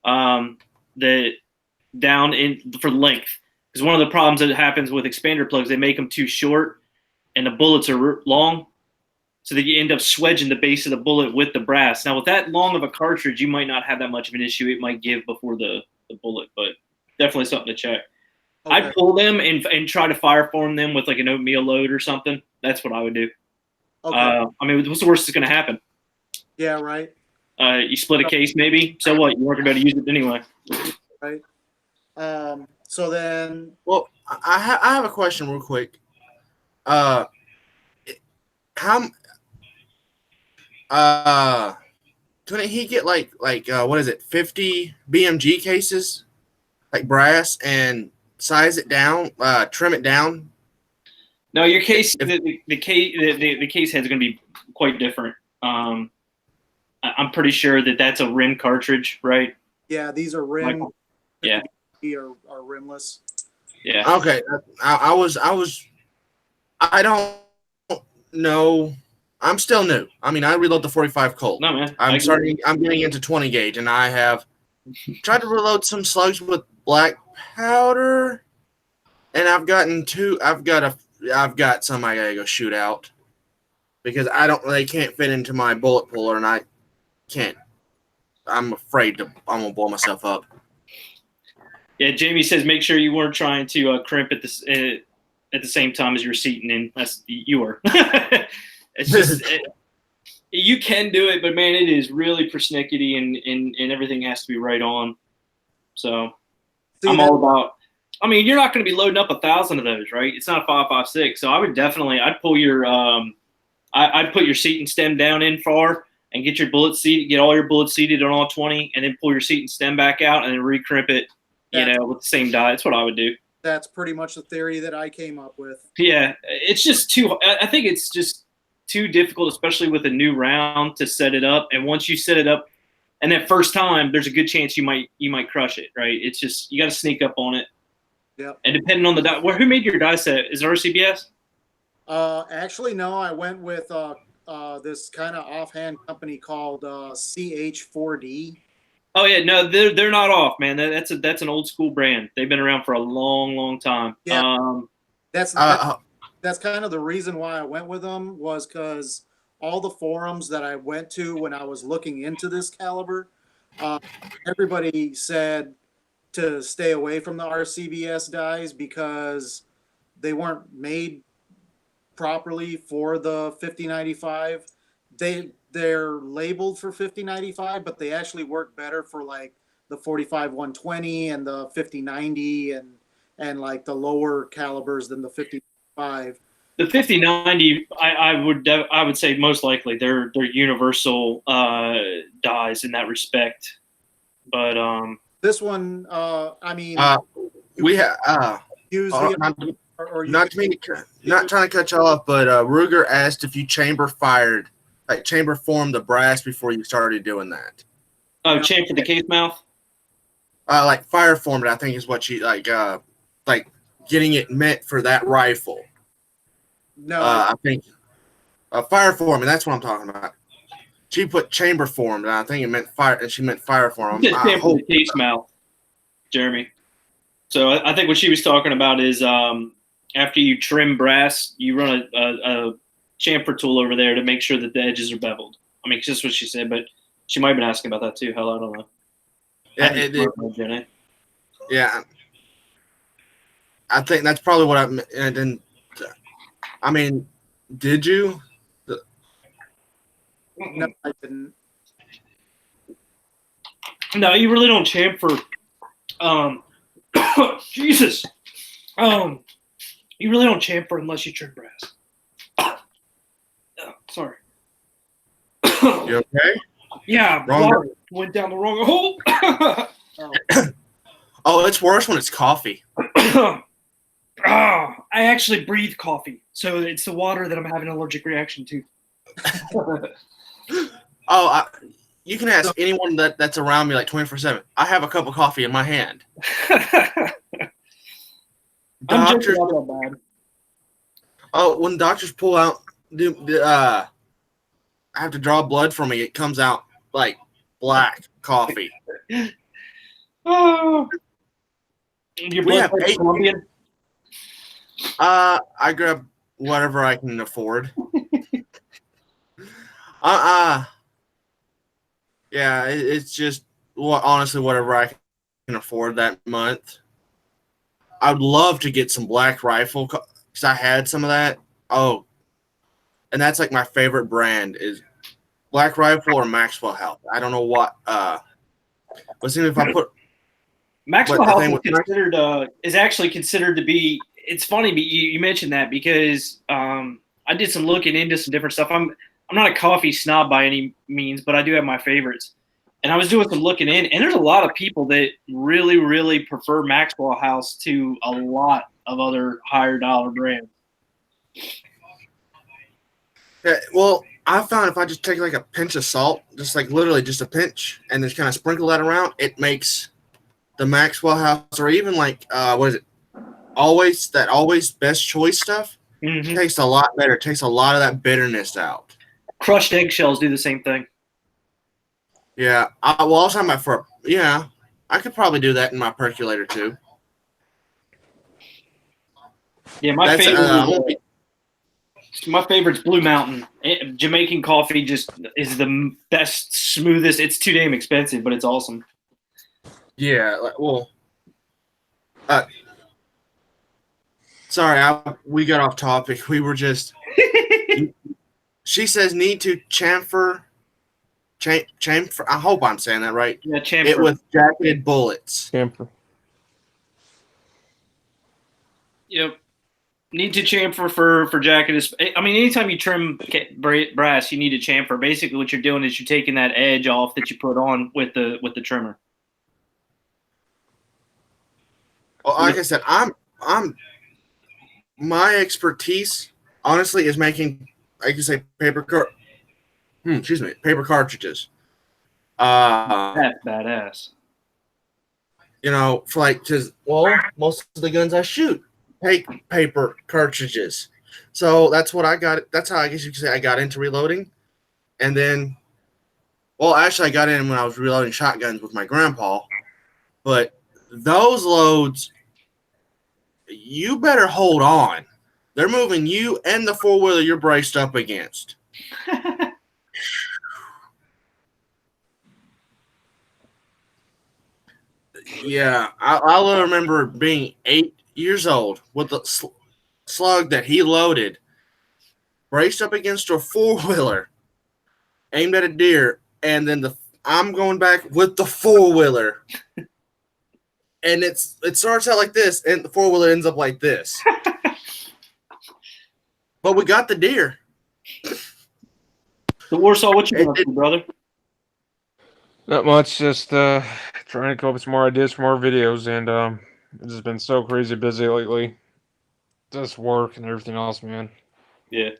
that down in for length. Because one of the problems that happens with expander plugs, they make them too short and the bullets are long. So that you end up swedging the base of the bullet with the brass. Now, with that long of a cartridge, you might not have that much of an issue. It might give before the bullet, but definitely something to check. Okay. I'd pull them and try to fire form them with like an oatmeal load or something. That's what I would do. Okay. I mean, what's the worst that's going to happen? Yeah, right. You split a case maybe. So what? You weren't going to use it anyway. Right. So then. Well, I have a question real quick. Couldn't he get like what is it, 50 BMG cases, like brass, and size it down, trim it down? No, your case, the case head's going to be quite different. I'm pretty sure that's a rim cartridge, right? Yeah, these are rim. Michael? Yeah, are rimless. Yeah. Okay, I don't know. I'm still new. I mean, I reload the 45 Colt. No, man. I'm getting into 20 gauge, and I have tried to reload some slugs with black powder, and I've got some I gotta go shoot out because they can't fit into my bullet puller, and I can't. I'm afraid I'm gonna blow myself up. Yeah, Jamie says make sure you weren't trying to crimp at the same time as you're seating in. You were. It's just you can do it, but man, it is really persnickety and everything has to be right on. So I'm all about. I mean, you're not going to be loading up 1,000 of those, right? It's not a 5.56. So I would definitely, I'd pull your, I'd put your seat and stem down in far and get your bullet seated, get all your bullets seated on all 20, and then pull your seat and stem back out and then recrimp it, with the same die. That's what I would do. That's pretty much the theory that I came up with. Yeah, it's just I think it's just too difficult, especially with a new round, to set it up. And once you set it up, and that first time, there's a good chance you might crush it, right? It's just you got to sneak up on it. Yep. And depending on the die, who made your die set? Is it RCBS? Actually, no. I went with this kind of offhand company called CH4D. Oh yeah, no, they're not off, man. That's an old school brand. They've been around for a long, long time. Yeah. That's kind of the reason why I went with them, was because all the forums that I went to when I was looking into this caliber, everybody said to stay away from the RCBS dies because they weren't made properly for the 5095. They're labeled for 5095, but they actually work better for like the 45-120 and the 5090 and like the lower calibers than the 5095. The 5090, I would say most likely they're universal dies in that respect, but this one, I mean, we have not trying to cut you off, but Ruger asked if you chamber formed the brass before you started doing that. Oh, chamfer the case mouth. like fire formed, I think is what she like getting it meant for that rifle. No, I think fire form, and that's what I'm talking about. She put chamber formed, and I think it meant fire, and she meant fire form. Just I stand for hope. the case mouth, Jeremy. So I think what she was talking about is after you trim brass, you run a chamfer tool over there to make sure that the edges are beveled. I mean, it's just what she said, but she might have been asking about that too. Hell, I don't know. Yeah, yeah. I think that's probably what I mean, did you? no, I didn't. No, you really don't chamfer. Jesus. You really don't chamfer unless you trim brass. Sorry. You okay? Yeah, Wrong. water went down the wrong hole. Oh, it's worse when it's coffee. I actually breathe coffee, so it's the water that I'm having an allergic reaction to. Oh, you can ask anyone that's around me like 24/7. I have a cup of coffee in my hand. I'm just Doctors. not that bad. Oh, when doctors pull out, I have to draw blood from me. It comes out like black coffee. Oh. Your We blood have type 8. Colombian? I grab whatever I can afford. Yeah, it's just honestly whatever I can afford that month. I'd love to get some Black Rifle because I had some of that. Oh, and that's like my favorite brand is Black Rifle or Maxwell Health. I don't know what. But see if I put Maxwell the Health thing is with considered is actually considered to be. It's funny, but you mentioned that because I did some looking into some different stuff. I'm not a coffee snob by any means, but I do have my favorites. And I was doing some looking in, and there's a lot of people that really, really prefer Maxwell House to a lot of other higher dollar brands. Yeah, well, I found if I just take like a pinch of salt, just like literally just a pinch, and just kind of sprinkle that around, it makes the Maxwell House or even like what is it? Always best choice stuff Mm-hmm. tastes a lot better. It takes a lot of that bitterness out. Crushed eggshells do the same thing. Yeah, well, also I could probably do that in my percolator too. Yeah, my That's favorite. My favorite's Blue Mountain. Jamaican coffee just is the best, smoothest. It's too damn expensive, but it's awesome. Yeah, well, sorry, we got off topic. We were just. She says need to chamfer. I hope I'm saying that right. Yeah, chamfer. It with jacketed bullets. Camper. Yep. Need to chamfer for jacket. I mean, anytime you trim brass, you need to chamfer. Basically, what you're doing is you're taking that edge off that you put on with the trimmer. Well, like I said, I'm my expertise honestly is making, I can say, paper cartridges. That's badass. You know, for like, because most of the guns I shoot take paper cartridges, so that's what I got. That's how I guess you could say I got into reloading, and then, well, actually, I got in when I was reloading shotguns with my grandpa, but those loads, you better hold on. They're moving you and the four-wheeler you're braced up against. Yeah, I'll remember being 8 years old with the slug that he loaded, braced up against a four-wheeler, aimed at a deer, and then I'm going back with the four-wheeler. And it starts out like this, and the four-wheeler ends up like this. But we got the deer. So Warsaw, what you doing, brother? Not much. Just trying to come up with some more ideas for more videos, and it's just been so crazy busy lately. Just work and everything else, man. Yeah,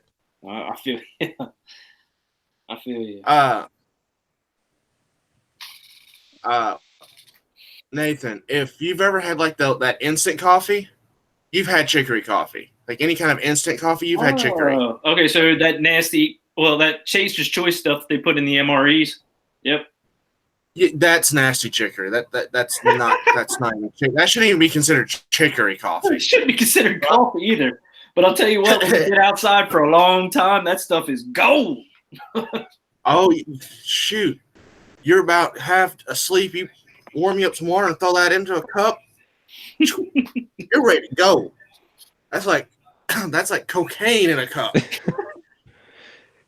I feel. I feel you. Nathan, if you've ever had like that instant coffee, you've had chicory coffee. Like any kind of instant coffee, you've had chicory. Okay, so that nasty, that Chaser's Choice stuff they put in the MREs. Yep. Yeah, that's nasty chicory. That's not even chicory. That shouldn't even be considered chicory coffee. It shouldn't be considered coffee either. But I'll tell you what, when you get outside for a long time, that stuff is gold. Oh shoot! You're about half asleep. You warm you up some water and throw that into a cup. You're ready to go. That's like cocaine in a cup.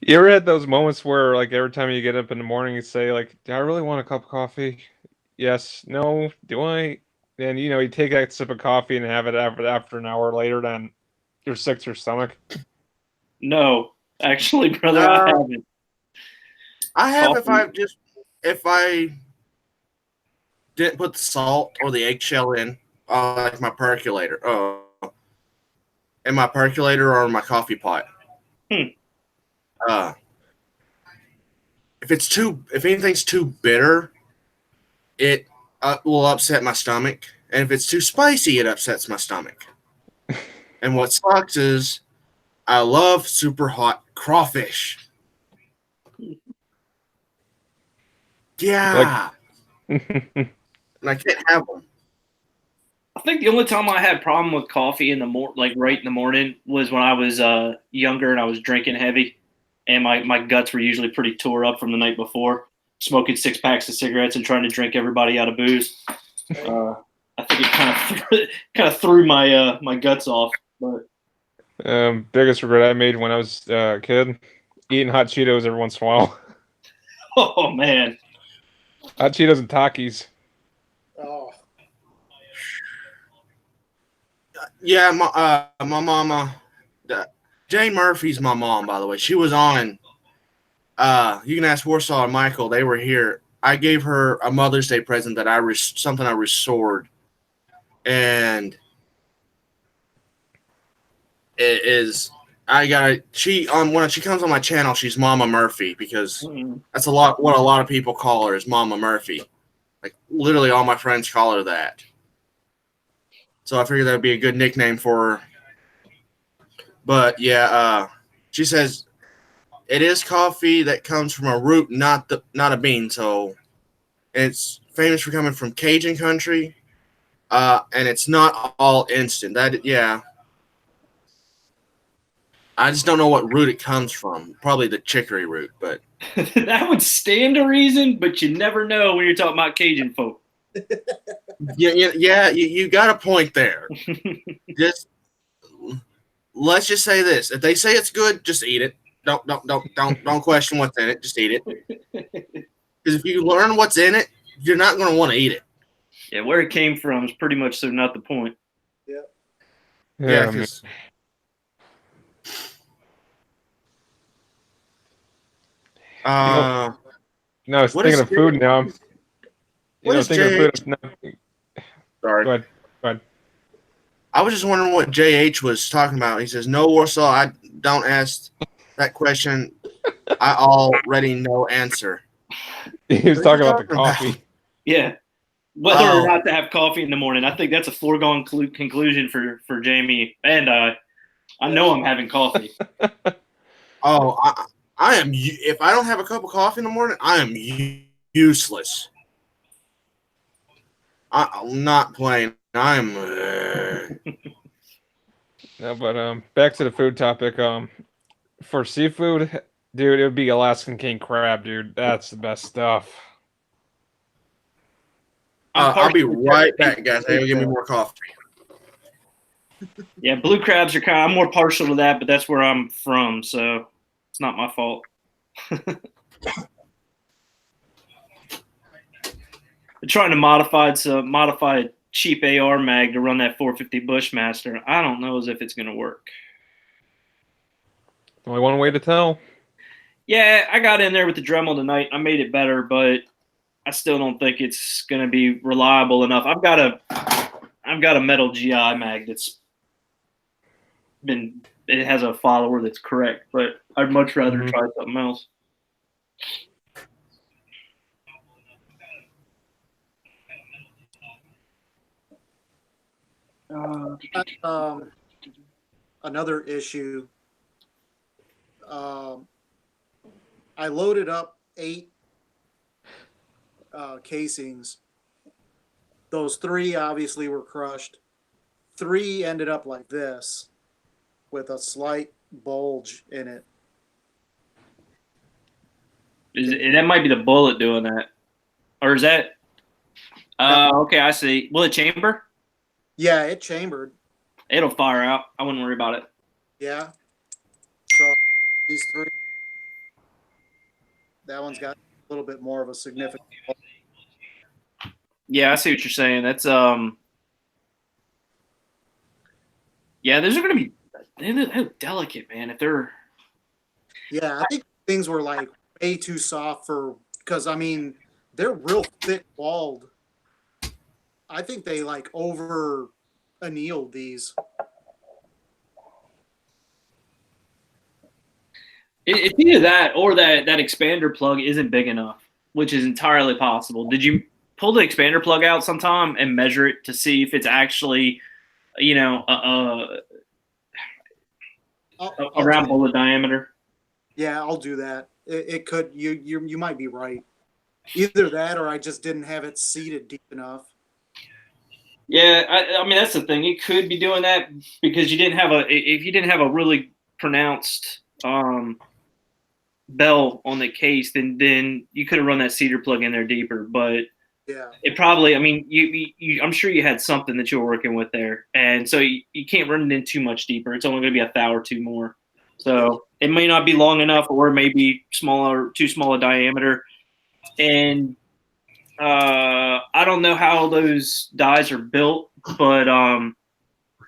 You ever had those moments where, like, every time you get up in the morning, you say, like, do I really want a cup of coffee? Yes. No. Do I? And, you take that sip of coffee and have it after an hour later, then you're sick to your stomach. No, actually, brother, I haven't. I have Coffee. if I didn't put the salt or the eggshell in, like my percolator. In my percolator or my coffee pot. If anything's too bitter, it will upset my stomach, and if it's too spicy, it upsets my stomach. And what sucks is I love super hot crawfish. Yeah, and I can't have them. I think the only time I had a problem with coffee right in the morning was when I was younger and I was drinking heavy, and my guts were usually pretty tore up from the night before, smoking 6 packs of cigarettes and trying to drink everybody out of booze. I think it kind of threw my guts off. But Biggest regret I made when I was a kid, eating hot Cheetos every once in a while. oh man, Hot Cheetos and Takis. Oh, Yeah, my mama, Jane Murphy's my mom, by the way. She was on. You can ask Warsaw and Michael. They were here. I gave her a Mother's Day present that I restored, and it is. When she comes on my channel, she's Mama Murphy because that's what a lot of people call her is Mama Murphy. Like literally, all my friends call her that. So I figured that'd be a good nickname for her. But yeah, she says it is coffee that comes from a root, not a bean. So it's famous for coming from Cajun country, and it's not all instant. I just don't know what root it comes from. Probably the chicory root, but that would stand to reason, but you never know when you're talking about Cajun folk. yeah, you got a point there. Let's just say this: if they say it's good, just eat it. Don't question what's in it. Just eat it. Because if you learn what's in it, you're not going to want to eat it. Yeah, where it came from is pretty much so not the point. Yeah. Because no, thinking of food now. Thinking of food. Sorry. Go ahead. I was just wondering what JH was talking about. He says, "No, Warsaw, I don't ask that question. I already know answer." He was talking about the coffee. Yeah. Whether or not to have coffee in the morning. I think that's a foregone conclusion for Jamie and I. I know I'm having coffee. I am. If I don't have a cup of coffee in the morning, I am useless. I'm not playing. I'm. No, but back to the food topic. For seafood, dude, it would be Alaskan king crab, dude. That's the best stuff. I'll be right back, guys. Hey, give me more coffee. Yeah, blue crabs are I'm more partial to that, but that's where I'm from, so it's not my fault. I'm trying to modify a cheap AR mag to run that 450 Bushmaster. I don't know as if it's going to work. Only one way to tell. Yeah, I got in there with the Dremel tonight. I made it better, but I still don't think it's going to be reliable enough. I've got a metal GI mag it has a follower that's correct, but I'd much rather try something else. Another issue. I loaded up 8 casings. Those 3 obviously were crushed. 3 ended up like this with a slight bulge in it. That might be the bullet doing that, or is that? Okay, I see. Will it chamber? Yeah, it chambered. It'll fire out. I wouldn't worry about it. Yeah. So these 3, that one's got a little bit more of a significant bulge. Yeah, I see what you're saying. That's yeah, those are gonna be they're delicate, man. If they're Yeah, I think things were like way too soft for, because I mean they're real thick walled. I think they like over annealed these. it's either that or that expander plug isn't big enough, which is entirely possible. Did you pull the expander plug out sometime and measure it to see if it's actually, you know, around bullet diameter? Yeah, I'll do that. It could, you might be right. Either that or I just didn't have it seated deep enough. Yeah, I mean that's the thing. It could be doing that because you didn't have if you didn't have a really pronounced bell on the case, then you could have run that cedar plug in there deeper. But Yeah. it probably, I mean, you I'm sure you had something that you were working with there, and so you can't run it in too much deeper. It's only going to be a thou or two more. So it may not be long enough, or it may be smaller, too small a diameter. And I don't know how those dies are built, but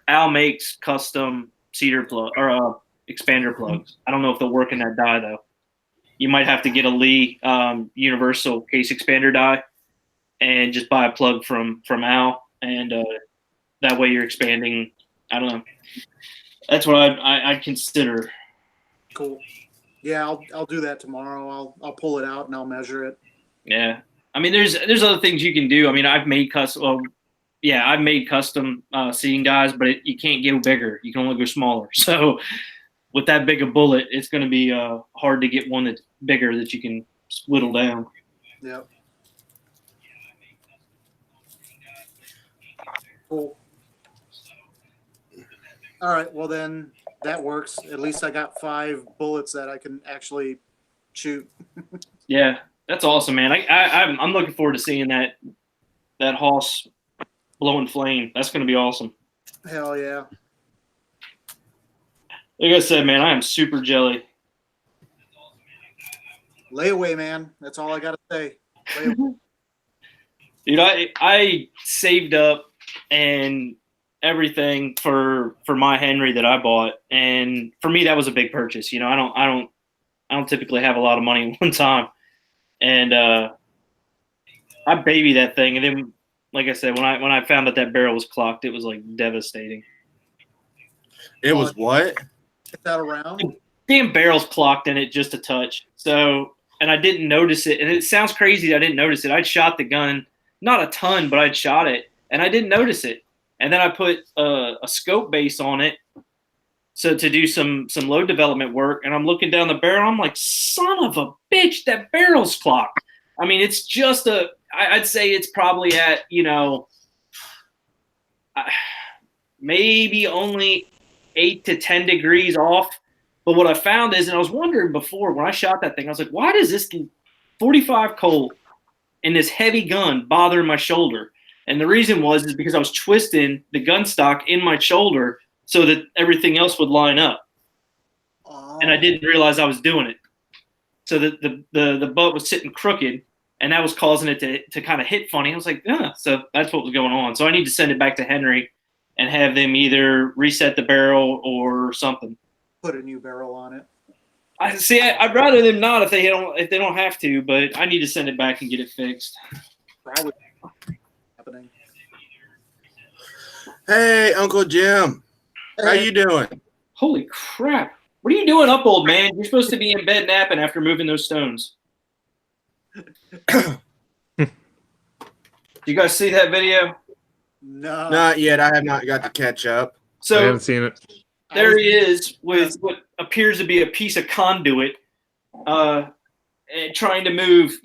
Al makes custom cedar plug or expander plugs. I don't know if they'll work in that die though. You might have to get a Lee universal case expander die and just buy a plug from Al, and that way you're expanding. I don't know. That's what I'd consider. Cool. Yeah, I'll do that tomorrow. I'll pull it out and I'll measure it. Yeah, I mean, there's other things you can do. I mean, I've made custom. Well, yeah, I've made custom seating dies, but you can't go bigger. You can only go smaller. So with that big a bullet, it's going to be hard to get one that's bigger that you can whittle down. Yep. Cool. All right. Well, then that works. At least I got 5 bullets that I can actually shoot. Yeah, that's awesome, man. I'm looking forward to seeing that hoss blowing flame. That's going to be awesome. Hell yeah. Like I said, man, I am super jelly. Layaway, man. That's all I got to say. Layaway. Dude, I saved up and everything for my Henry that I bought, and for me that was a big purchase. You know, I don't typically have a lot of money at one time, and I baby that thing, and then like I said, when I found out that barrel was clocked, it was like devastating. It was what? Is that around? Damn barrel's clocked in it just a touch. So, and I didn't notice it, and it sounds crazy that I didn't notice it. I'd shot the gun, not a ton, but I'd shot it, and I didn't notice it. And then I put a scope base on it, so to do some load development work. And I'm looking down the barrel. I'm like, son of a bitch, that barrel's clocked. I mean, it's just I'd say it's probably at, you know, maybe only 8 to 10 degrees off. But what I found is, and I was wondering before when I shot that thing, I was like, why does this 45 Colt and this heavy gun bother my shoulder? And the reason is because I was twisting the gun stock in my shoulder so that everything else would line up. Oh. And I didn't realize I was doing it. So that the butt was sitting crooked, and that was causing it to kind of hit funny. I was like, so that's what was going on. So I need to send it back to Henry and have them either reset the barrel or something. Put a new barrel on it. I'd rather them not if they don't have to, but I need to send it back and get it fixed. Probably happening. Hey, Uncle Jim. How you doing? Holy crap. What are you doing up, old man? You're supposed to be in bed napping after moving those stones. Do you guys see that video? No. Not yet. I have not got to catch up. I So haven't seen it. there he is with what appears to be a piece of conduit, and trying to move,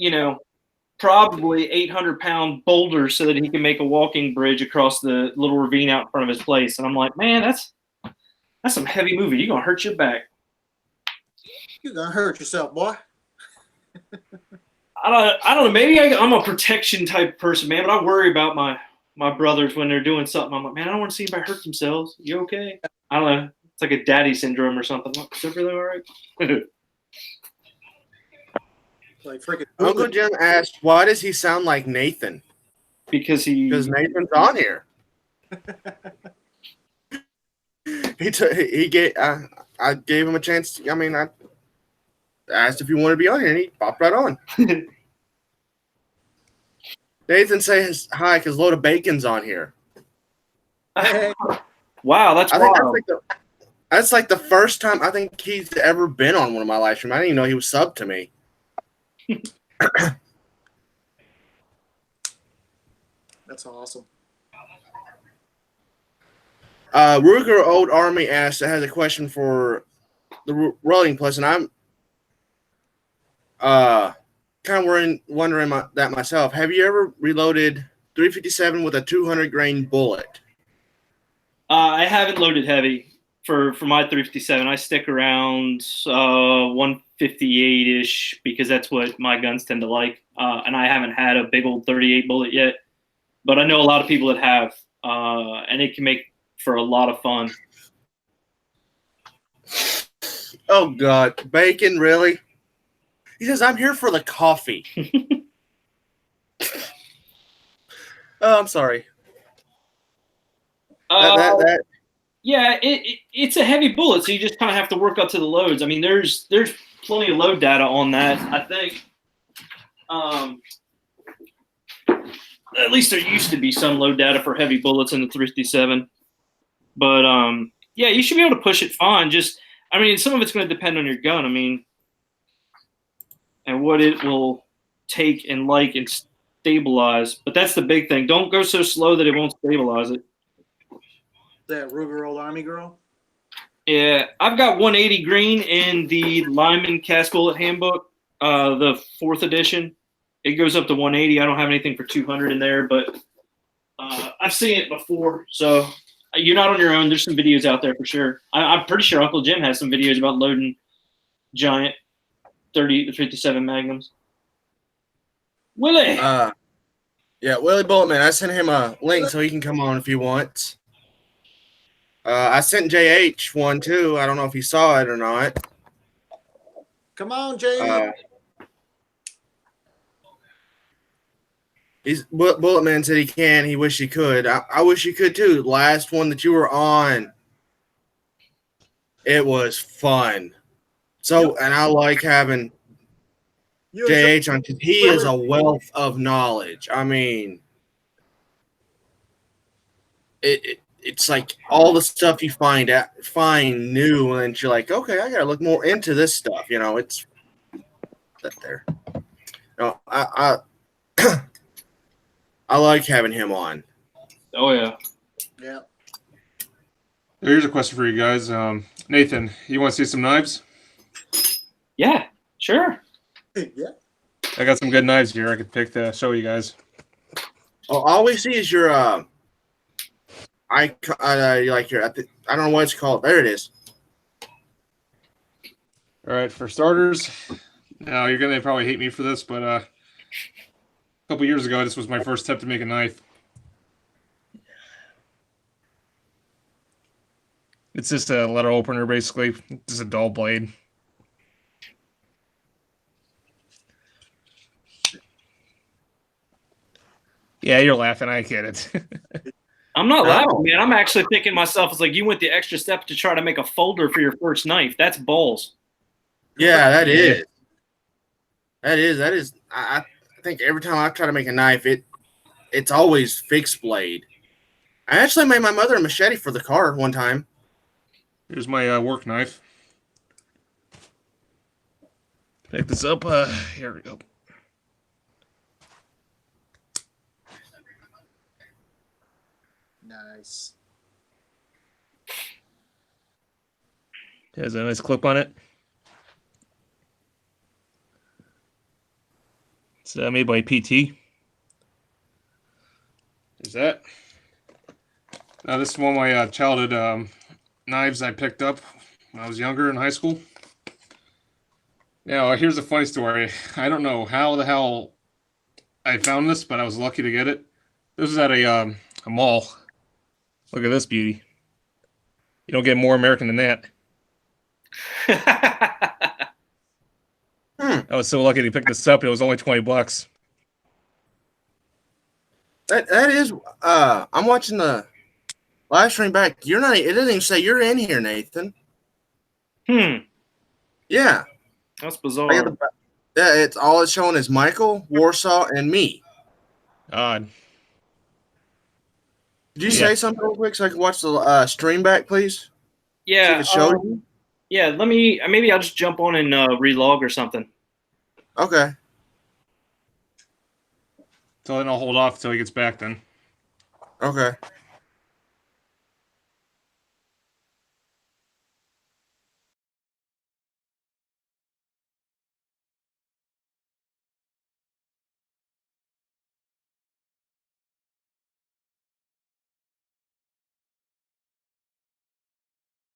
probably 800-pound boulders so that he can make a walking bridge across the little ravine out in front of his place. And I'm like, man, that's some heavy moving. You're gonna hurt your back. You're gonna hurt yourself, boy. I don't know. Maybe I'm a protection type person, man. But I worry about my brothers when they're doing something. I'm like, man, I don't want to see anybody hurt themselves. You okay? I don't know. It's like a daddy syndrome or something. Is everything all right? Like freaking Uncle Jim asked, "Why does he sound like Nathan?" Because Nathan's on here. He gave I gave him a chance. I asked if he wanted to be on here, and he popped right on. Nathan says hi because Load of Bacon's on here. Wow, that's I think wild. that's like the first time I think he's ever been on one of my live streams. I didn't even know he was subbed to me. That's awesome. Ruger Old Army asks, has a question for the Rolling Plus, and I'm kind of wondering that myself. Have you ever reloaded 357 with a 200 grain bullet? I haven't loaded heavy for my 357. I stick around 158-ish because that's what my guns tend to like. And I haven't had a big old 38 bullet yet, but I know a lot of people that have, and it can make for a lot of fun. Oh God, Bacon, really? He says, "I'm here for the coffee." Oh, I'm sorry. Yeah, it's a heavy bullet, so you just kind of have to work up to the loads. I mean, there's plenty of load data on that. I think, at least there used to be some load data for heavy bullets in the 357. But yeah, you should be able to push it fine. Some of it's going to depend on your gun. And what it will take and like and stabilize. But that's the big thing. Don't go so slow that it won't stabilize it. That Ruger Old Army girl. Yeah, I've got 180 green in the Lyman Cast Bullet Handbook, the 4th edition. It goes up to 180. I don't have anything for 200 in there, but I've seen it before. So you're not on your own. There's some videos out there for sure. I'm pretty sure Uncle Jim has some videos about loading giant 30 to 57 Magnums. Willie! Yeah, Willie Bulletman. I sent him a link so he can come on if he wants. I sent JH one too. I don't know if he saw it or not. Come on, Jay. Bulletman said he can. He wish he could. I wish he could too. Last one that you were on, it was fun. So, and I like having JH on because he is a wealth of knowledge. I mean, it's like all the stuff you find new, and you're like, okay, I gotta look more into this stuff. It's that there. No, I like having him on. Oh yeah. Yeah. Here's a question for you guys. Nathan, you want to see some knives? Yeah, sure. Yeah. I got some good knives here I could pick to show you guys. Oh, all we see is your I don't know what it's called. There it is. All right, for starters, now you're gonna probably hate me for this, but a couple years ago, this was my first attempt to make a knife. It's just a letter opener, basically. Just a dull blade. Yeah, you're laughing. I get it. I'm not laughing, man. I'm actually thinking to myself, it's like you went the extra step to try to make a folder for your first knife. That's balls. Yeah, that is. That is. I think every time I try to make a knife, it's always fixed blade. I actually made my mother a machete for the car one time. Here's my work knife. Pick this up. Here we go. Nice. It has a nice clip on it. It's made by PT. Is that? Now this is one of my childhood knives I picked up when I was younger in high school. Now here's a funny story. I don't know how the hell I found this, but I was lucky to get it. This was at a mall. Look at this beauty. You don't get more American than that. I was so lucky to pick this up. It was only $20. That is. I'm watching the live stream back. You're not. It doesn't even say you're in here, Nathan. Yeah. That's I bizarre. got yeah. It's all it's showing is Michael, Warsaw, and me. Odd. Did you say something real quick so I can watch the stream back, please? Yeah. It show you? Yeah. Let me. Maybe I'll just jump on and relog or something. Okay. So then I'll hold off until he gets back then. Okay.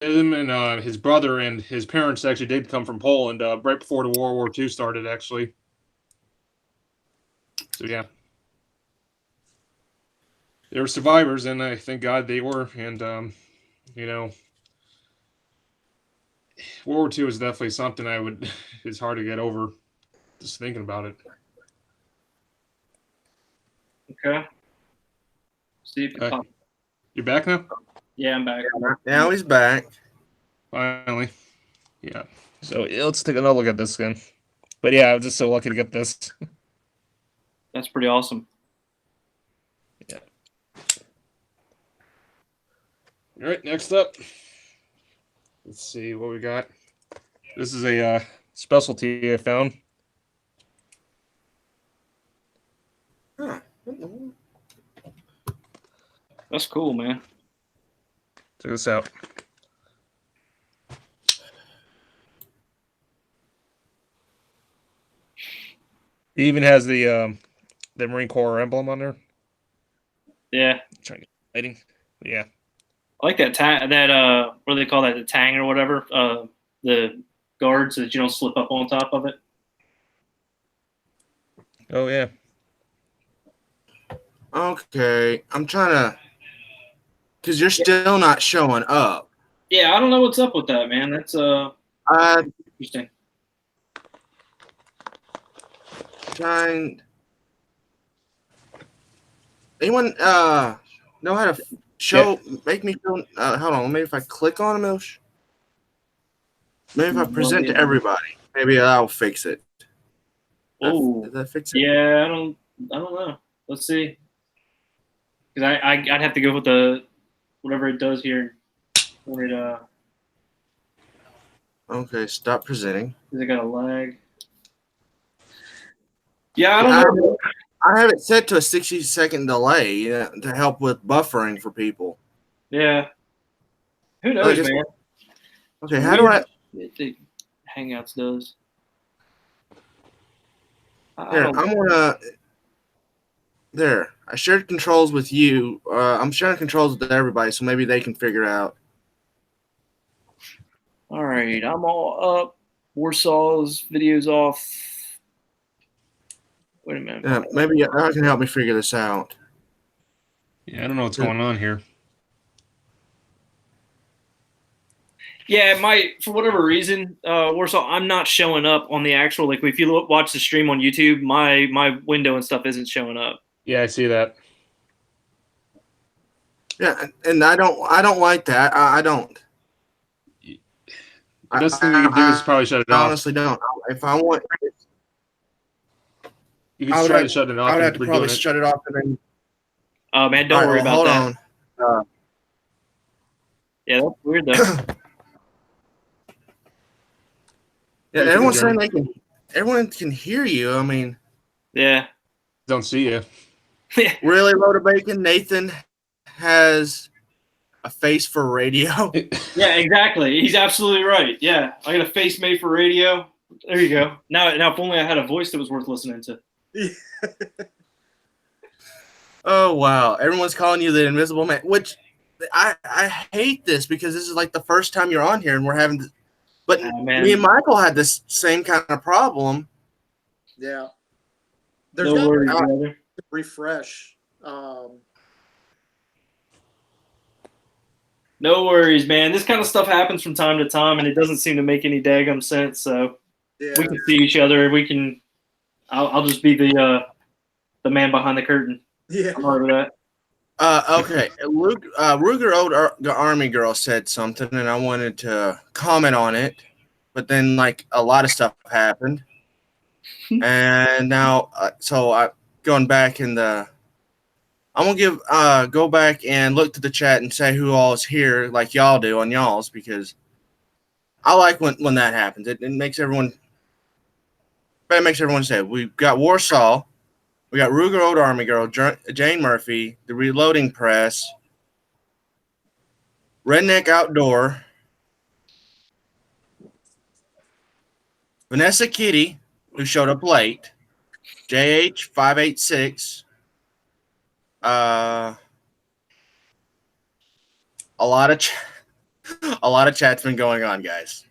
Him and his brother and his parents actually did come from Poland right before the World War II started, actually. So yeah, they were survivors, and I thank God they were. And you know, World War II is definitely something I would. It's hard to get over just thinking about it. Okay. See if it pops. You're back now? Yeah, I'm back. Now he's back. Finally. Yeah. So let's take another look at this again. But yeah, I was just so lucky to get this. That's pretty awesome. Yeah. All right, next up. Let's see what we got. This is a specialty I found. Huh. That's cool, man. Check this out. It even has the Marine Corps emblem on there. Yeah. I'm trying to get lighting. But yeah. I like that what do they call that? The tang or whatever. The guard so that you don't slip up on top of it. Oh yeah. Okay. I'm trying to. Because you're still not showing up. Yeah, I don't know what's up with that, man. That's interesting. Trying. Anyone know how to show? Make me feel. Hold on. Maybe if I click on them, maybe if I present to everybody, maybe that'll fix it. Oh, Does that fix it? yeah. I don't know. Let's see. Because I'd have to go with the whatever it does here. When it Okay. Stop presenting. Because it got a lag. Yeah, I don't know. I have it set to a 60-second delay to help with buffering for people. Yeah. Who knows, man? Okay, how do I? The Hangouts does. Here, I'm gonna. There, I shared controls with you. I'm sharing controls with everybody, so maybe they can figure it out. All right, I'm all up. Warsaw's videos off. Wait a minute. Maybe I can help me figure this out. Yeah, I don't know what's going on here. Yeah, for whatever reason, Warsaw, I'm not showing up on the actual. Like, if you watch the stream on YouTube, my window and stuff isn't showing up. Yeah, I see that. Yeah, and I don't like that. I don't. The best thing you can do is probably shut it off. I honestly don't. If I want, You can try to shut it off. I would have and to redoing probably it. shut it off and then. Oh man, don't worry about that. Hold on. Yeah, that's weird though. Yeah, everyone's saying everyone can hear you. I mean, Yeah. Don't see you. really, Load of Bacon, Nathan, has a face for radio. Yeah, exactly. He's absolutely right. Yeah, I got a face made for radio. There you go. Now, if only I had a voice that was worth listening to. Oh wow! Everyone's calling you the Invisible Man, which I hate this because this is like the first time you're on here and we're having. But Man. me and Michael had this same kind of problem. Yeah. There's No got worries, to brother. refresh. No worries, man. This kind of stuff happens from time to time, and it doesn't seem to make any daggum sense. So Yeah. we can see each other. We can. I'll just be the man behind the curtain. Yeah. I'm all right with that. Okay, Ruger Old Army Girl said something, and I wanted to comment on it, but then like a lot of stuff happened, and now so I going back in the. I'm gonna go back and look to the chat and say who all is here, like y'all do on y'all's, because I like when that happens. It makes everyone. It makes everyone say we've got Warsaw. We got Ruger Old Army Girl, Jane Murphy, The Reloading Press, Redneck Outdoor, Vanessa Kitty, who showed up late, JH586, a lot of chat's been going on, guys.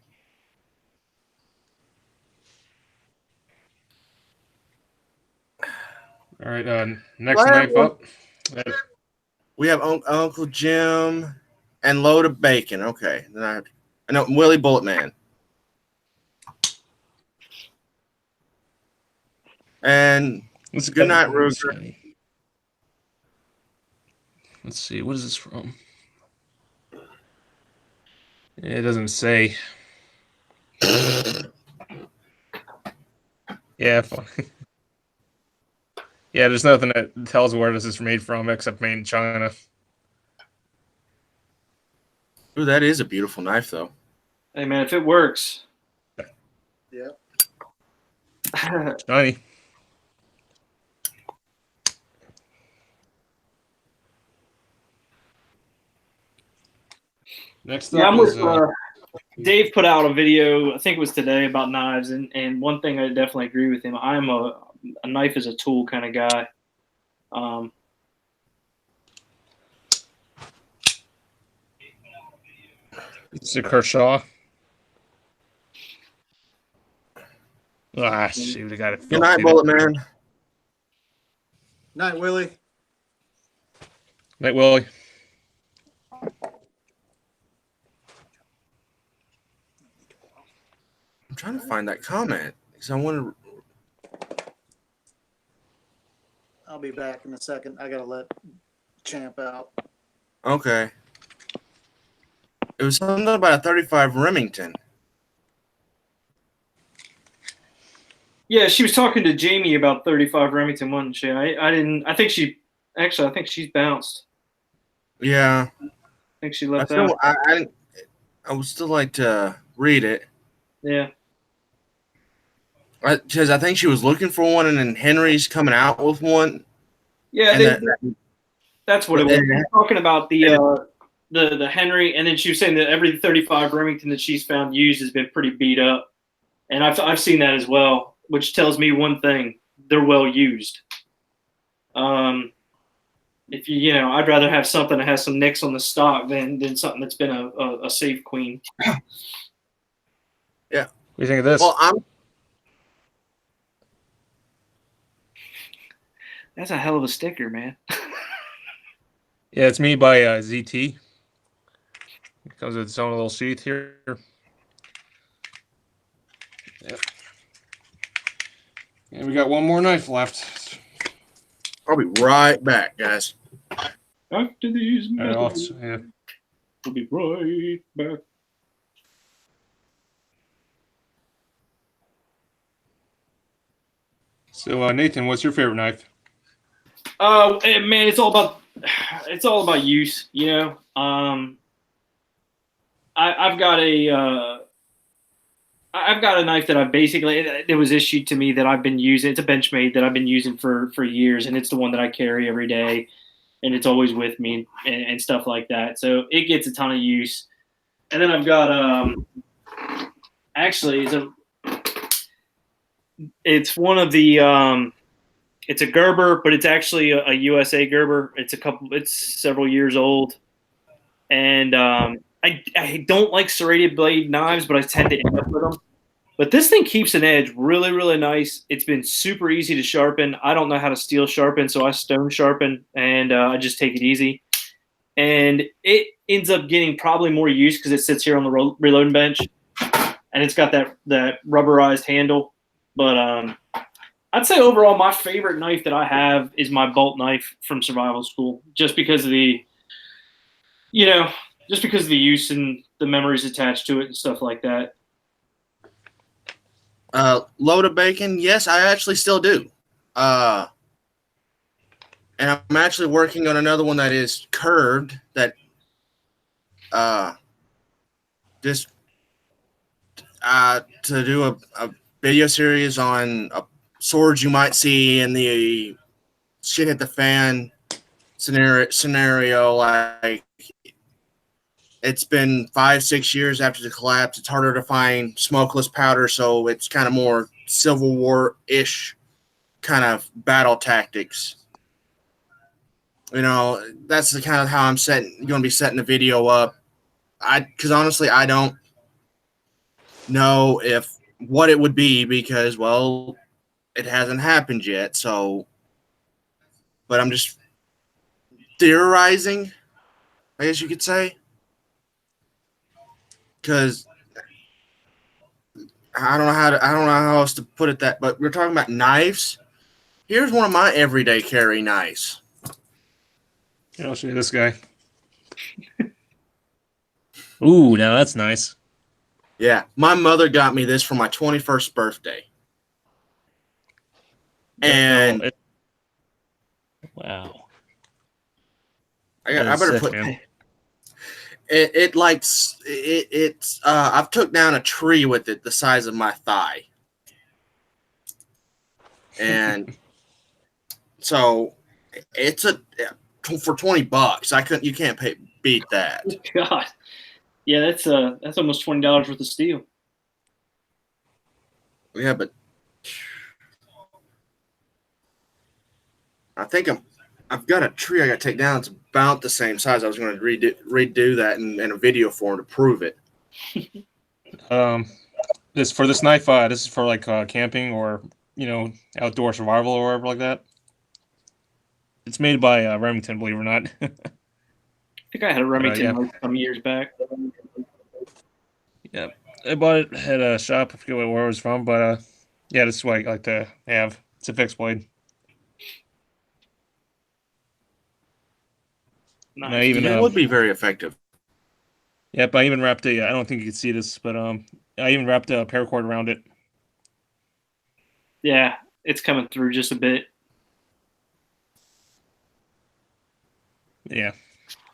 All right, next knife up. We have Uncle Jim and Load of Bacon. Okay. Then I know Willie Bullet Man. And good night, Ruger. Let's see. What is this from? It doesn't say. Yeah, fine. Yeah, there's nothing that tells where this is made from except made in China. Ooh, that is a beautiful knife, though. Hey, man, if it works. Yeah. Shiny. Next up I'm is with, Dave put out a video, I think it was today, about knives, and one thing I definitely agree with him. I'm a knife is a tool kind of guy. it's a Kershaw. Ah, shoot, I got it. Good night, Bullet Man. Night, Willie. Night, Willie. I'm trying to find that comment because I want to. I'll be back in a second. I gotta let Champ out. Okay. It was something about a 35 Remington. Yeah, she was talking to Jamie about 35 Remington, wasn't she? I didn't. I think she's bounced. Yeah. I think she left out. I would still like to read it. Yeah. Because I think she was looking for one, and then Henry's coming out with one. Yeah, that's what it was. We're talking about the Henry, and then she was saying that every 35 Remington that she's found used has been pretty beat up, and I've seen that as well, which tells me one thing: they're well used. If I'd rather have something that has some nicks on the stock than something that's been a safe queen. Yeah. What do you think of this? Well, That's a hell of a sticker, man. Yeah, it's made by ZT. It comes with its own little sheath here. Yep. And we got one more knife left. I'll be right back, guys. After these messages, yeah. We'll be right back. So, Nathan, what's your favorite knife? Man, it's all about use. I've got a knife that it was issued to me that I've been using. It's a Benchmade that I've been using for years, and it's the one that I carry every day. and it's always with me and stuff like that. So it gets a ton of use. And then I've got actually it's one of the it's a Gerber, but it's actually a USA Gerber. It's several years old, and I don't like serrated blade knives, but I tend to end up with them. But this thing keeps an edge really, really nice. It's been super easy to sharpen. I don't know how to steel sharpen, so I stone sharpen, and I just take it easy. And it ends up getting probably more use because it sits here on the reloading bench, and it's got that rubberized handle. But I'd say overall my favorite knife that I have is my bolt knife from survival school, just because of the use and the memories attached to it and stuff like that. Load of bacon, yes, I actually still do. And I'm actually working on another one that is curved that just to do a video series on swords you might see in the shit hit the fan scenario. Like, it's been 5-6 years after the collapse. It's harder to find smokeless powder, so it's kind of more Civil War-ish kind of battle tactics. You know, that's the kind of how I'm going to be setting the video up. Because honestly, I don't know what it would be because, well, it hasn't happened yet. So, but I'm just theorizing, I guess you could say. Because I don't know how else to put it but we're talking about knives. Here's one of my everyday carry knives. I'll show you this guy. Ooh, now that's nice. Yeah, my mother got me this for my 21st birthday. And wow. I better put it's I've took down a tree with it the size of my thigh. And so it's for $20. You can't beat that. God. Yeah, that's almost $20 worth of steel. Yeah, but I think I've got a tree I got to take down. It's about the same size. I was going to redo that in a video form to prove it. This knife, this is for like camping or outdoor survival or whatever like that. It's made by Remington, believe it or not. I think I had a Remington knife some years back. Yeah, I bought it at a shop. I forget where it was from, but yeah, this is what I like to have. It's a fixed blade. Nice. It would be very effective. Yep, I even wrapped I don't think you can see this, but I even wrapped a paracord around it. Yeah, it's coming through just a bit. Yeah.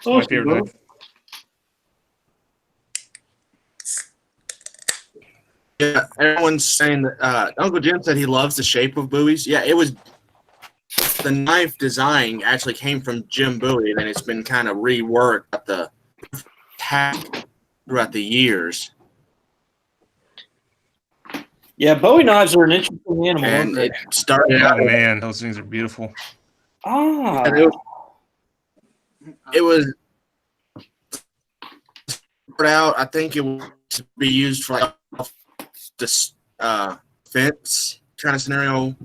Oh, my favorite knife. Yeah, everyone's saying that Uncle Jim said he loves the shape of buoys. Yeah, it was the knife design actually came from Jim Bowie, and it's been kind of reworked at the tack throughout the years. Yeah, Bowie knives are an interesting animal. And it started out. Man, those things are beautiful. Ah. It was out. I think it was to be used for like this fence kind of scenario.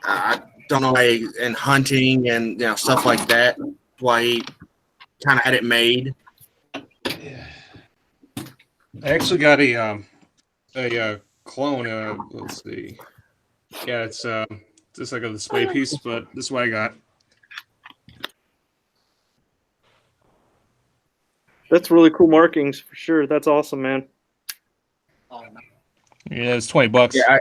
I don't know, and hunting and stuff like that. Why he kind of had it made. Yeah. I actually got a clone. Let's see. Yeah, it's just like a display piece, but this is what I got. That's really cool markings for sure. That's awesome, man. Yeah, it's $20. Yeah.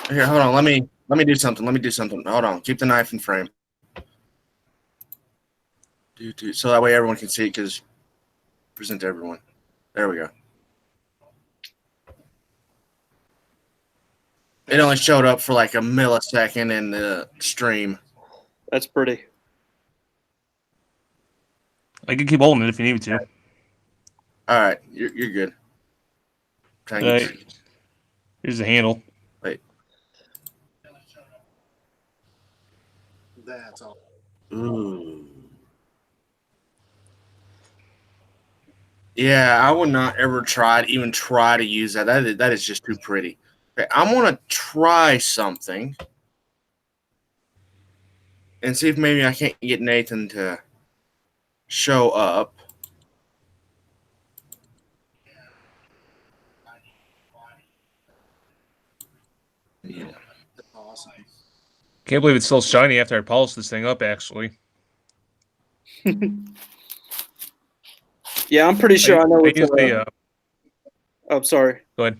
Here, hold on. Let me do something. Hold on. Keep the knife in frame. So that way everyone can see it, because present to everyone. There we go. It only showed up for like a millisecond in the stream. That's pretty. I can keep holding it if you need me to. All right, you're good. Trying to get Here's the handle. That's all. Ooh. Yeah, I would not ever even try to use that. That is just too pretty. Okay, I'm gonna try something and see if maybe I can't get Nathan to show up. Yeah. That's awesome. Can't believe it's still shiny after I polished this thing up, actually. Yeah, I'm pretty sure I know I what's use the, Oh, sorry. go ahead.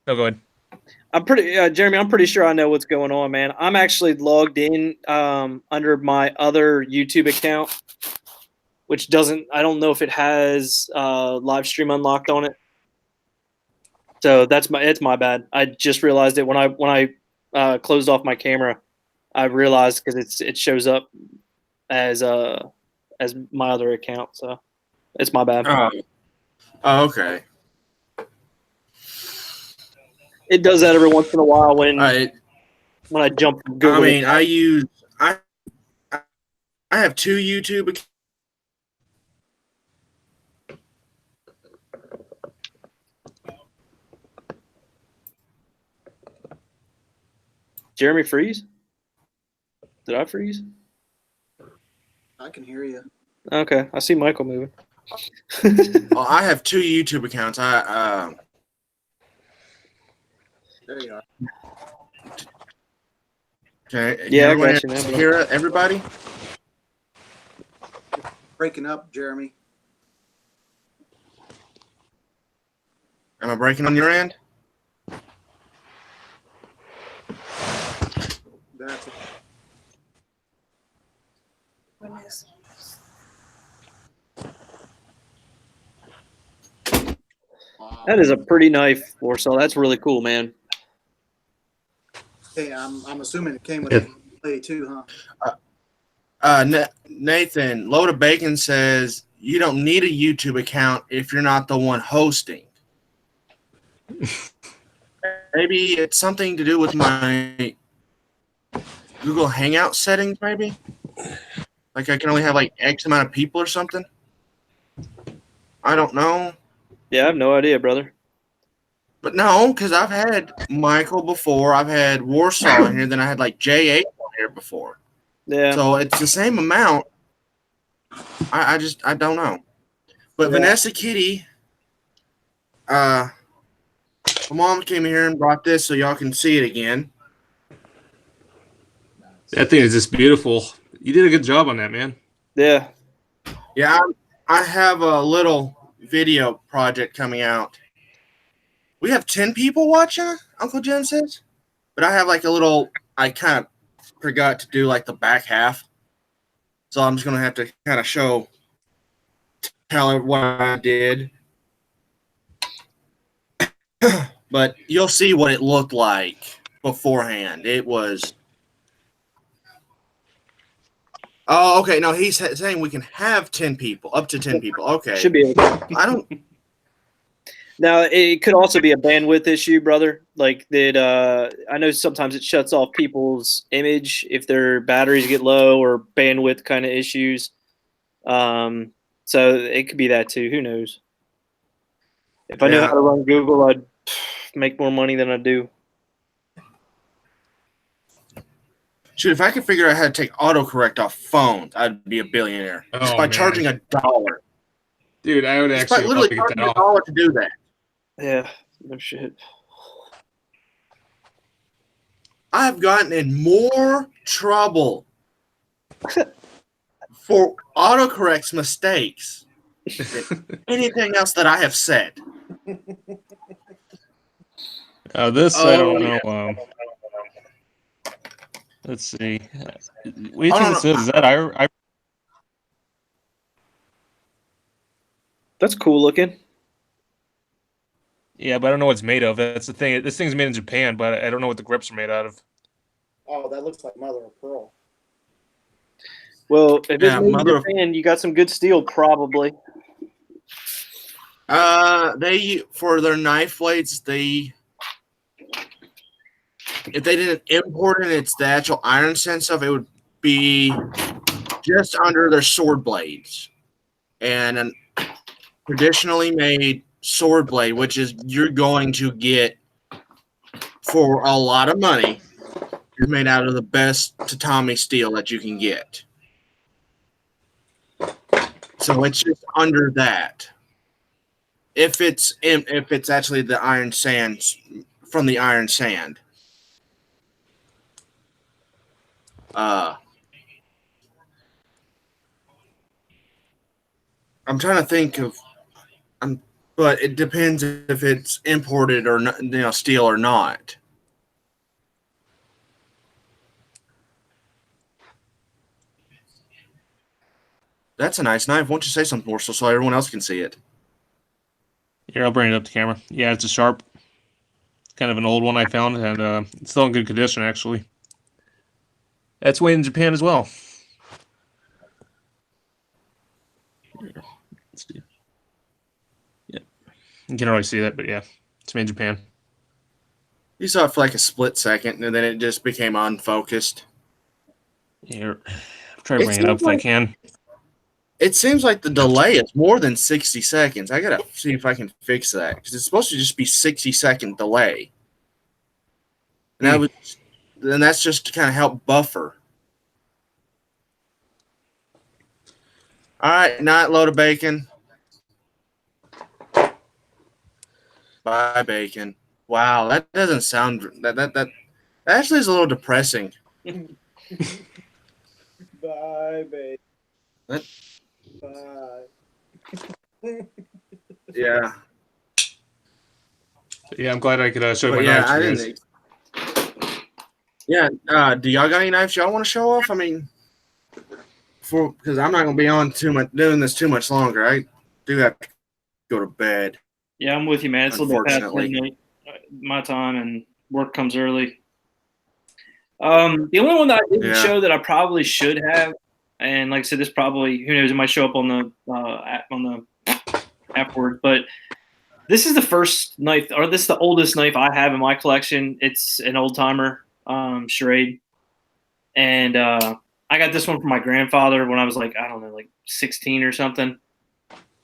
No, go ahead. Jeremy, I'm pretty sure I know what's going on, man. I'm actually logged in under my other YouTube account, which I don't know if it has live stream unlocked on it. So it's my bad. I just realized it when I closed off my camera. I realized because it shows up as my other account. So it's my bad. Oh, okay. It does that every once in a while when I jump from Google. I mean, I have two YouTube accounts. Jeremy freeze? Did I freeze? I can hear you. Okay, I see Michael moving. Well, I have two YouTube accounts. There you are. Okay. Yeah, I Everyone got you now, bro. hear everybody? Breaking up, Jeremy. Am I breaking on your end? That's That is a pretty knife, Warsaw. That's really cool, man. Hey, I'm assuming it came with a play too, huh? Nathan, Load of Bacon says you don't need a YouTube account if you're not the one hosting. Maybe it's something to do with my Google Hangout settings, maybe? Like I can only have like X amount of people or something? I don't know. Yeah, I have no idea, brother. But no, because I've had Michael before. I've had Warsaw in here. Then I had like J8 on here before. Yeah. So it's the same amount. I don't know. But Yeah. Vanessa Kitty, my mom came here and brought this so y'all can see it again. That thing is just beautiful. You did a good job on that, man. Yeah. Yeah, I have a little video project coming out. We have 10 people watching, Uncle Jim says. But I have like a little, I kind of forgot to do like the back half. So I'm just going to have to kind of tell her what I did. But you'll see what it looked like beforehand. It was. Oh, okay. No, he's saying we can have 10 people, up to 10 people. Okay. Should be able to. I don't. Now, it could also be a bandwidth issue, brother. Like that, I know sometimes it shuts off people's image if their batteries get low or bandwidth kind of issues. So it could be that too. Who knows? If I knew how to run Google, I'd make more money than I do. Shoot, if I could figure out how to take autocorrect off phones, I'd be a billionaire. Just by charging $1. Dude, I would Just by actually literally love to get charging that off. $1 to do that. Yeah, no shit. I've gotten in more trouble for autocorrect's mistakes than anything else that I have said. This, I don't know. Let's see. What do you think this is? Is that I That's cool looking. Yeah, but I don't know what it's made of. That's the thing. This thing's made in Japan, but I don't know what the grips are made out of. Oh, that looks like mother of pearl. Well, if it's Yeah, made in mother of- Japan, you got some good steel, probably. They for their knife blades, if they didn't import it, it's the actual iron sand stuff. It would be just under their sword blades, and an traditionally made sword blade, which is you're going to get for a lot of money, is made out of the best tatami steel that you can get. So it's just under that. If it's actually the iron sand from the iron sand. I'm trying to think of, but it depends if it's imported or not, steel or not. That's a nice knife. Why don't you say something more so everyone else can see it? Here, I'll bring it up to camera. Yeah, it's a sharp, kind of an old one I found, and it's still in good condition, actually. That's made in Japan as well. Here, let's see. Yeah, you can already see that, but yeah, it's made in Japan. You saw it for like a split second, and then it just became unfocused. Here, I'll try to bring it up if I can. It seems like the delay is more than 60 seconds. I gotta see if I can fix that because it's supposed to just be 60-second delay, and that's just to kind of help buffer. All right, not load of bacon. Bye, bacon. Wow, that doesn't sound that actually is a little depressing. Bye, babe. What? Bye. Yeah, Yeah, I'm glad I could show but my yeah, knives I to you didn't. guys. Yeah, do y'all got any knives y'all want to show off? I mean, because I'm not gonna be on doing this too much longer. I do have to go to bed. Yeah, I'm with you, man. It's a little bit past Unfortunately. midnight, my time, and work comes early. The only one that I didn't Yeah. show that I probably should have, and like I said, this probably, who knows, it might show up on the afterward. But this is the first knife, or this is the oldest knife I have in my collection. It's an old timer, charade, and I got this one from my grandfather when I was like, I don't know, like 16 or something.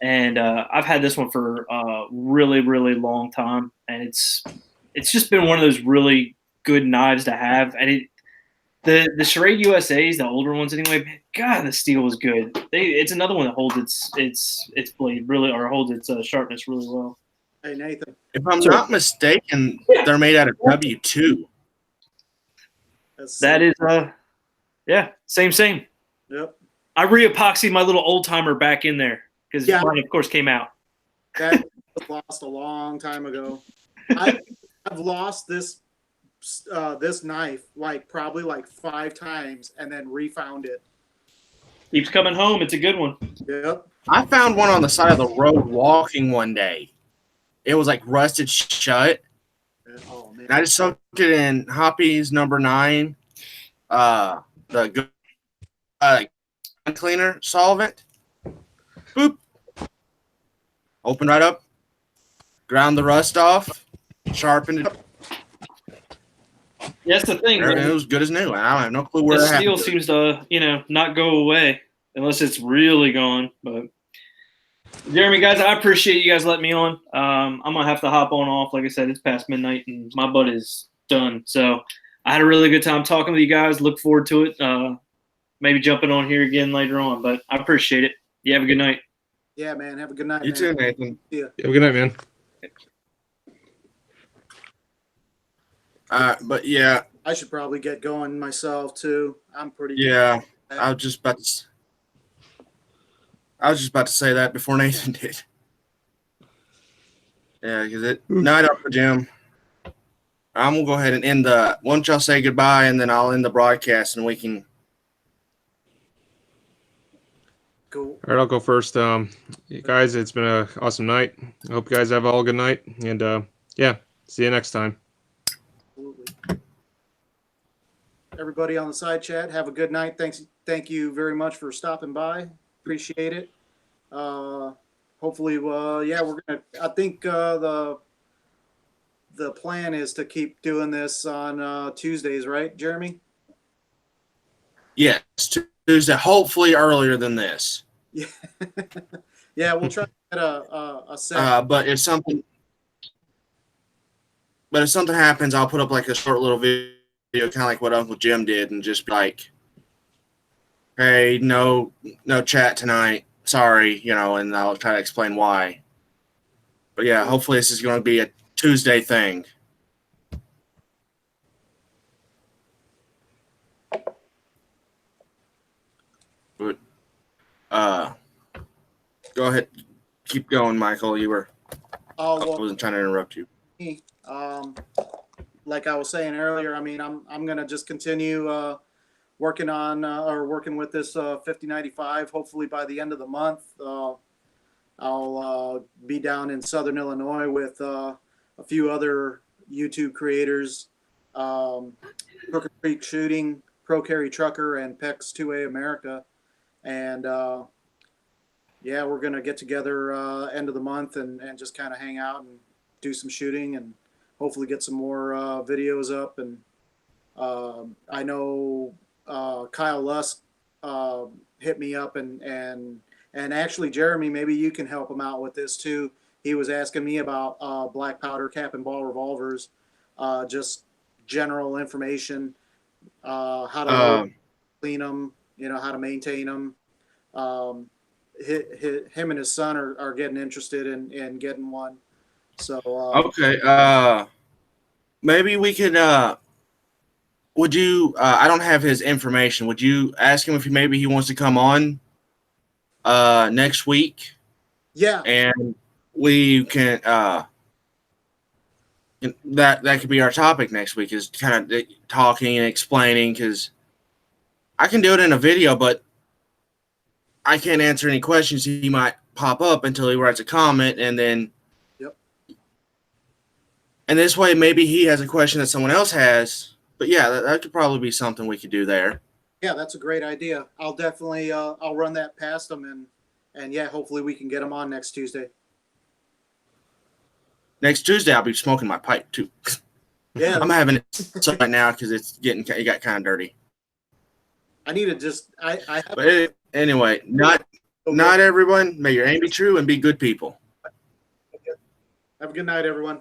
And I've had this one for a really, really long time, and it's just been one of those really good knives to have. And the Charade USAs, the older ones anyway, man, God, the steel was good. It's another one that holds its blade really, or holds its sharpness really well. Hey, Nathan. If I'm not mistaken, they're made out of W2. That is, yeah, same. Yep. I re-epoxied my little old timer back in there because mine, of course, came out. That was lost a long time ago. I've lost this knife probably 5 times and then refound it. Keeps coming home. It's a good one. Yep. I found one on the side of the road walking one day. It was like rusted shut. Oh man. And I just soaked it in Hoppy's number 9, the cleaner solvent. Boop. Opened right up. Ground the rust off. Sharpened it. Yeah, that's the thing. It was good as new. I have no clue where The it steel happened. seems to, not go away unless it's really gone. But Jeremy, guys, I appreciate you guys letting me on. I'm gonna have to hop on off. Like I said, it's past midnight and my butt is done. So I had a really good time talking with you guys. Look forward to it. Maybe jumping on here again later on. But I appreciate it. You have a good night. Yeah, man. Have a good night. You man. too, Nathan. Yeah. Have a good night, man. But yeah, I should probably get going myself too. I'm pretty. yeah. I was just about to say that before Nathan did. Yeah, because night up for Jim. I'm gonna go ahead and end why don't y'all say goodbye and then I'll end the broadcast and we can. Cool. All right, I'll go first. Guys, it's been an awesome night. I hope you guys have all a good night. And yeah, see you next time. Absolutely. everybody on the side chat, have a good night. Thank you very much for stopping by. Appreciate it. Hopefully, I think the plan is to keep doing this on Tuesdays, right, Jeremy? Yes, Tuesday, hopefully earlier than this. Yeah. Yeah, we'll try to get a set. But if something happens, I'll put up like a short little video, kind of like what Uncle Jim did, and just be like, "Hey, no chat tonight. Sorry," and I'll try to explain why. But yeah, hopefully this is going to be a Tuesday thing. But go ahead, keep going, Michael. I wasn't trying to interrupt you. Like I was saying earlier, I mean, I'm gonna just continue working with this 5095. Hopefully by the end of the month, I'll be down in Southern Illinois with a few other YouTube creators, Crooked Creek Shooting, Pro Carry Trucker, and PEX 2A America, and yeah, we're gonna get together end of the month and just kind of hang out and do some shooting and hopefully get some more videos up. And I know Kyle Lusk hit me up and actually, Jeremy, maybe you can help him out with this too. He was asking me about black powder cap and ball revolvers, just general information, how to clean them, how to maintain them. Him and his son are getting interested in getting one. So okay, maybe we could. Would you? I don't have his information. Would you ask him if maybe he wants to come on next week? Yeah, and we can that could be our topic next week, is kind of talking and explaining, because I can do it in a video, but I can't answer any questions he might pop up until he writes a comment, and then and this way maybe he has a question that someone else has. But yeah, that could probably be something we could do there. Yeah, that's a great idea. I'll definitely I'll run that past him, and yeah, hopefully we can get him on next Tuesday. Next Tuesday I'll be smoking my pipe too. Yeah, I'm having it right now because it got kind of dirty. I need to just I But anyway, not everyone. May your aim be true and be good people. have a good night, everyone.